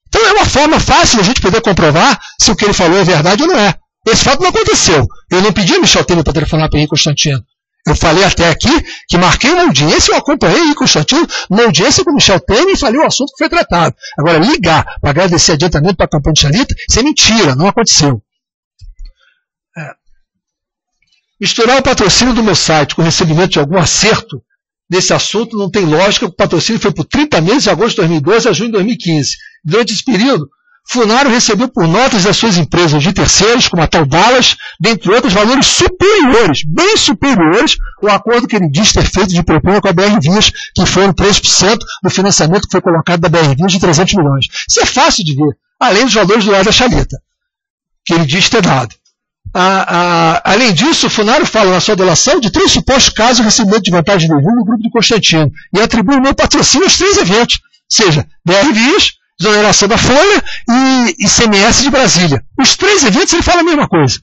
Então é uma forma fácil de a gente poder comprovar se o que ele falou é verdade ou não é. Esse fato não aconteceu. Eu não pedi a Michel Temer para telefonar para Henrique Constantino. Eu falei até aqui que marquei uma audiência, eu acompanhei Henrique Constantino na audiência com o Michel Temer e falei o assunto que foi tratado. Agora, ligar para agradecer adiantamento para a campanha de Xalita, isso é mentira, não aconteceu. Misturar o patrocínio do meu site com o recebimento de algum acerto nesse assunto não tem lógica, o patrocínio foi por 30 meses, de agosto de 2012 a junho de 2015. Durante esse período, Funaro recebeu por notas das suas empresas de terceiros, como a tal Dallas, dentre outros, valores superiores, bem superiores, ao acordo que ele diz ter feito de propina com a BR Vias, que foram 3% do financiamento que foi colocado da BR Vias de 300 milhões. Isso é fácil de ver, além dos valores do lado da Xalita, que ele diz ter dado. Além disso, o Funaro fala na sua delação de 3 supostos casos de recebimento de vantagem de no grupo de Constantino e atribui o meu patrocínio aos 3 eventos, seja, BR Vias, exoneração da Folha e ICMS de Brasília. Os 3 eventos ele fala a mesma coisa.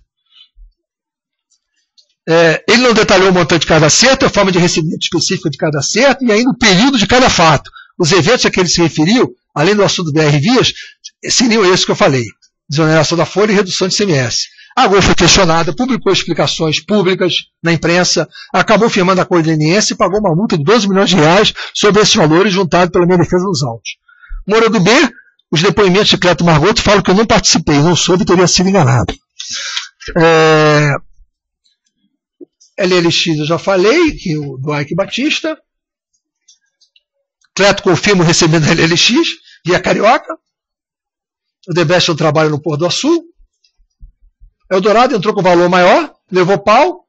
Ele não detalhou o montante de cada acerto, a forma de recebimento específica de cada acerto e ainda o período de cada fato. Os eventos a que ele se referiu, além do assunto do BR Vias, seriam esses que eu falei. Desoneração da Folha e redução de ICMS. A Gol foi questionada, publicou explicações públicas na imprensa, acabou firmando acordo de leniência e pagou uma multa de 12 milhões de reais sobre esses valores juntados pela minha defesa nos autos. Moro do B, os depoimentos de Cleto Margoto falam que eu não participei, não soube e teria sido enganado. LLX eu já falei, que o do Ike Batista. Cleto confirma o recebimento da LLX, via Carioca. O Debest é um trabalho no Porto do Açu. Eldorado entrou com valor maior, levou pau.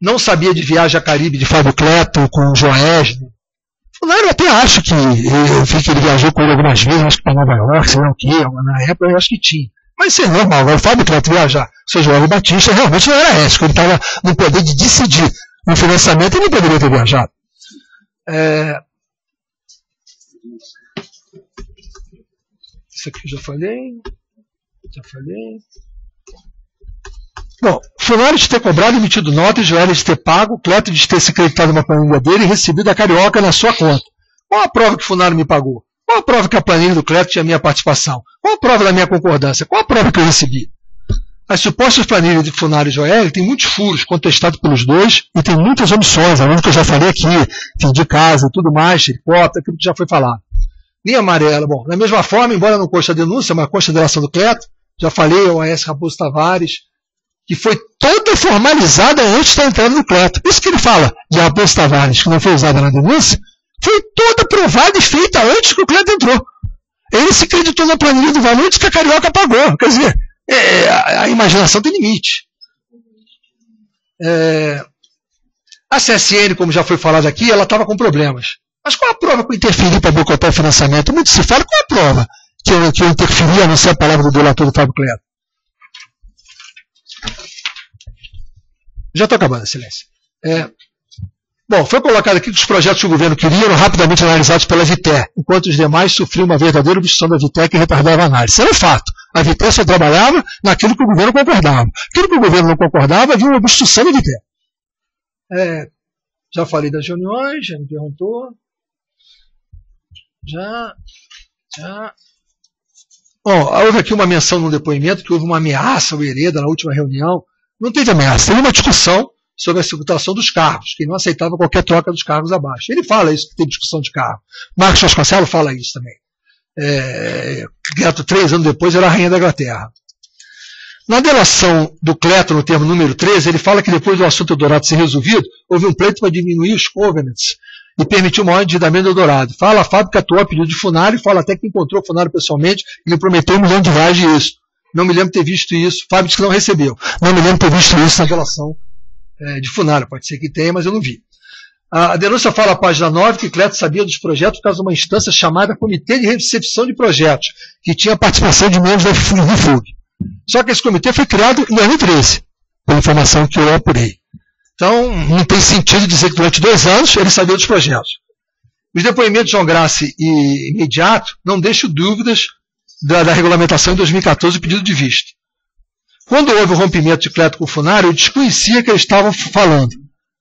Não sabia de viagem a Caribe de Fábio Cleto com o Joesne. Eu até acho que eu vi que ele viajou com ele algumas vezes, acho que para Nova York, sei lá o quê, na época eu acho que tinha. Mas isso é normal, agora o Fábio Cleto viajar, o seu João Batista realmente não era ético, ele estava no poder de decidir no financiamento e não poderia ter viajado. Isso aqui eu já falei. Bom, Funaro de ter cobrado e emitido notas, Joel de ter pago, Cleto de ter se creditado uma planilha dele e recebido a Carioca na sua conta. Qual a prova que Funaro me pagou? Qual a prova que a planilha do Cleto tinha minha participação? Qual a prova da minha concordância? Qual a prova que eu recebi? As supostas planilhas de Funaro e Joel têm muitos furos contestados pelos dois e tem muitas omissões, além do que eu já falei aqui, fim de casa e tudo mais, helicóptero, aquilo que já foi falado. Linha amarela, bom, da mesma forma, embora não conste a denúncia, mas conste a delação do Cleto, já falei ao AS Raposo Tavares, que foi toda formalizada antes da entrada do Cleto. Isso que ele fala de Raposo Tavares, que não foi usada na denúncia, foi toda aprovada e feita antes que o Cleto entrou. Ele se acreditou na planilha do valor que a Carioca pagou. Quer dizer, a imaginação tem limite. A CSN, como já foi falado aqui, ela estava com problemas. Mas qual a prova para interferir para boicotar o financiamento? Muito se fala, qual a prova que eu interferi, a não ser a palavra do delator do Fábio Cleto? Já estou acabando, excelência. Bom, foi colocado aqui que os projetos que o governo queria eram rapidamente analisados pela VITER, enquanto os demais sofriam uma verdadeira obstrução da VITER que retardava a análise. Isso era um fato. A VITER só trabalhava naquilo que o governo concordava. Aquilo que o governo não concordava, havia uma obstrução da VITER. Já falei das reuniões, já me perguntou. Já. Bom, houve aqui uma menção no depoimento que houve uma ameaça ao Hereda na última reunião. Não teve ameaça, teve uma discussão sobre a circulação dos cargos, que ele não aceitava qualquer troca dos cargos abaixo. Ele fala isso, que tem discussão de cargo. Marcos Vasconcelos fala isso também. Cleto, 3 anos depois, era a rainha da Inglaterra. Na delação do Cleto, no termo número 13, ele fala que depois do assunto Eldorado ser resolvido, houve um pleito para diminuir os covenants e permitiu o maior endividamento do Eldorado. Fala, a fábrica atuou a pedido de Funari, fala até que encontrou o Funari pessoalmente e lhe prometeu R$1 milhão de isso. Não me lembro de ter visto isso. Fábio disse que não recebeu. Não me lembro de ter visto isso na delação de Funari. Pode ser que tenha, mas eu não vi. A denúncia fala, na página 9, que Cleto sabia dos projetos por causa de uma instância chamada Comitê de Recepção de Projetos, que tinha a participação de membros da FUG. Só que esse comitê foi criado em 2013, pela informação que eu apurei. Então, não tem sentido dizer que durante 2 anos ele sabia dos projetos. Os depoimentos de João Grassi e Imediato não deixam dúvidas da regulamentação em 2014 do pedido de vista. Quando houve o rompimento de Cleto com o Funari, eu desconhecia que eles estavam falando.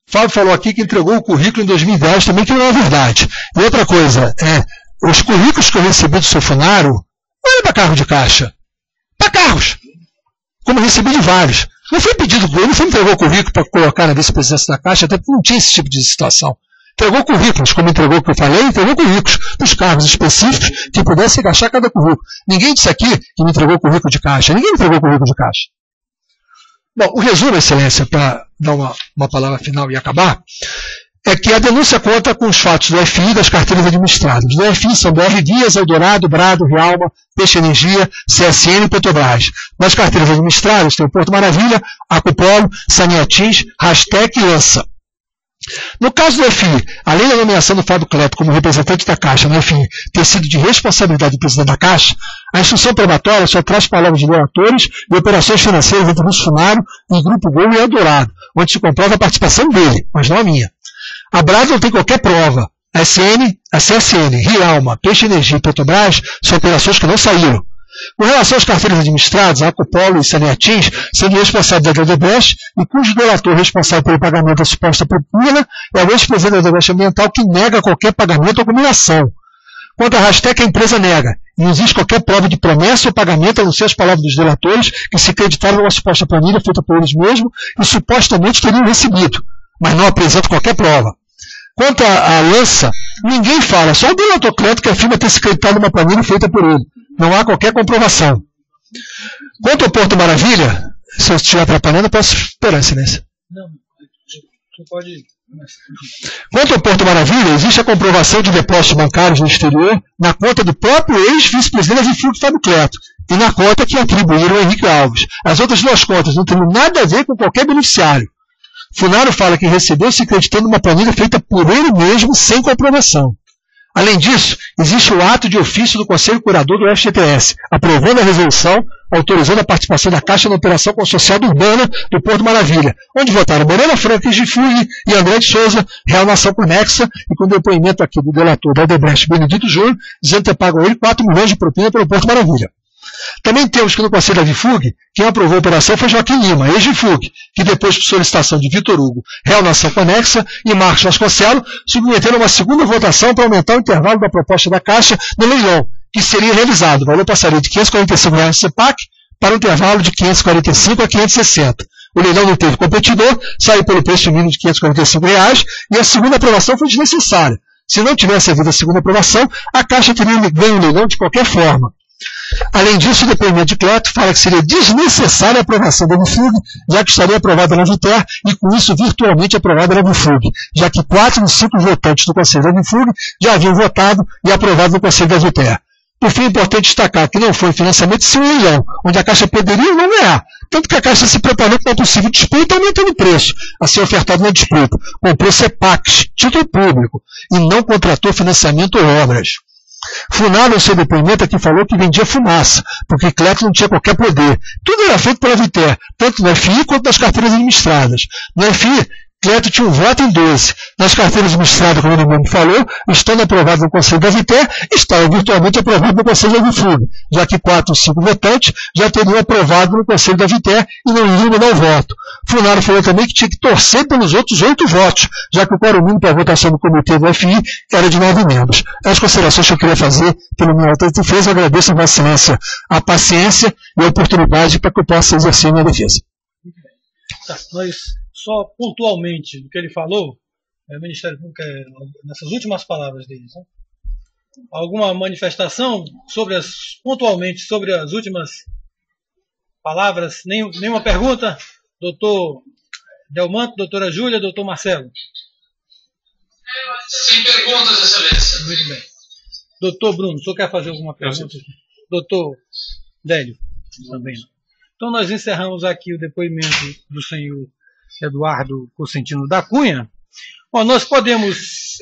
Fábio falou aqui que entregou o currículo em 2010, também que não é verdade. E outra coisa, os currículos que eu recebi do seu Funari não era para carro de caixa. Para carros. Como eu recebi de vários. Não foi pedido, ele não foi entregou o currículo para colocar na vice-presidência da Caixa, até porque não tinha esse tipo de situação. Entregou currículos, como entregou o que eu falei, entregou currículos para os cargos específicos que pudesse encaixar cada currículo. Ninguém disse aqui que me entregou currículo de Caixa. Ninguém me entregou currículo de Caixa. Bom, o resumo, Excelência, para dar uma palavra final e acabar, é que a denúncia conta com os fatos do FI e das carteiras administradas. Do FI são BR Dias, Eldorado, Brado, Realma, Peixe Energia, CSN e Petrobras. Das carteiras administradas tem o Porto Maravilha, Acupolo, Saneatins, Rastec e Lança. No caso do FI, além da nomeação do Fábio Cleto como representante da Caixa no FI ter sido de responsabilidade do presidente da Caixa, a instrução probatória só traz palavras de relatores e operações financeiras entre Lúcio Funari e Grupo Gol e Eldorado, onde se comprova a participação dele, mas não a minha. A Brado não tem qualquer prova. A CSN, Realma, Peixe Energia e Petrobras são operações que não saíram. Com relação às carteiras administradas, a Acupolo e Saneatins são de responsabilidade da Odebrecht e cujo delator responsável pelo pagamento da suposta propina é o ex-presidente da Odebrecht Ambiental que nega qualquer pagamento ou combinação. Quanto à Rastec, a empresa nega. Não existe qualquer prova de promessa ou pagamento, a não ser as palavras dos delatores que se acreditaram numa suposta planilha feita por eles mesmos e supostamente teriam recebido, mas não apresenta qualquer prova. Quanto à Lança, ninguém fala, só o delator Cleto que afirma ter se acreditado numa planilha feita por ele. Não há qualquer comprovação. Quanto ao Porto Maravilha, se eu estiver atrapalhando, eu posso esperar, Excelência. Não, você pode ir. Quanto ao Porto Maravilha, existe a comprovação de depósitos bancários no exterior na conta do próprio ex-vice-presidente da VIFUG, Fábio Cleto, e na conta que atribuíram ao Henrique Alves. As outras 2 contas não têm nada a ver com qualquer beneficiário. Funari fala que recebeu se acreditando numa planilha feita por ele mesmo sem comprovação. Além disso, existe o ato de ofício do Conselho Curador do FGTS, aprovando a resolução, autorizando a participação da Caixa na operação consorciada urbana do Porto Maravilha, onde votaram Morena Franca de Fui e André de Souza, real nação conexa, e com depoimento aqui do delator da Odebrecht, Benedito Júnior, dizendo ter pago a ele 4 milhões de propina pelo Porto Maravilha. Também temos que no Conselho da VIFUG, quem aprovou a operação foi Joaquim Lima, ex-VIFUG, que depois, por solicitação de Vitor Hugo, Real Nação Conexa e Marcos Vasconcelos, submeteram uma segunda votação para aumentar o intervalo da proposta da Caixa no leilão, que seria realizado. O valor passaria de R$ 545 no CEPAC para um intervalo de 545 a 560. O leilão não teve competidor, saiu pelo preço mínimo de R$ 545 e a segunda aprovação foi desnecessária. Se não tivesse havido a segunda aprovação, a Caixa teria ganho o leilão de qualquer forma. Além disso, o depoimento de Cleto fala que seria desnecessária a aprovação da VIFUG, já que estaria aprovada na VITER e, com isso, virtualmente aprovada na VIFUG, já que 4 dos 5 votantes do Conselho da VIFUG já haviam votado e aprovado no Conselho da VITER. Por fim, é importante destacar que não foi financiamento sim um leilão, onde a Caixa poderia não ganhar, tanto que a Caixa se preparou para uma possível disputa aumentando o preço a ser ofertado na disputa, comprou CEPACs, título público, e não contratou financiamento ou obras. Funari, no seu depoimento, aqui falou que vendia fumaça, porque Cleto não tinha qualquer poder. Tudo era feito pela VITER, tanto no FI quanto nas carteiras administradas. No FI, Cleto tinha um voto em 12. Nas carteiras administradas, como ele mesmo falou, estando aprovado no Conselho da VITER, estava virtualmente aprovado no Conselho da VIFUG, já que 4 dos 5 votantes já teriam aprovado no Conselho da VITER e não iriam mudar o voto. Funari falou também que tinha que torcer pelos outros 8 votos, já que o quórum mínimo para a votação do comitê do FI era de 9 membros. As considerações que eu queria fazer pela minha alta defesa, eu agradeço a Vossa Excelência a paciência e a oportunidade para que eu possa exercer a minha defesa. Tá, nós só pontualmente do que ele falou, o Ministério Público, nessas últimas palavras dele, né? alguma manifestação pontualmente sobre as últimas palavras? Nenhuma pergunta? Doutor Delmanto, doutora Júlia, doutor Marcelo? Sem perguntas, excelência. Muito bem. Doutor Bruno, o senhor quer fazer alguma pergunta? Doutor Délio? Também não. Então nós encerramos aqui o depoimento do senhor Eduardo Cosentino da Cunha. Bom, nós podemos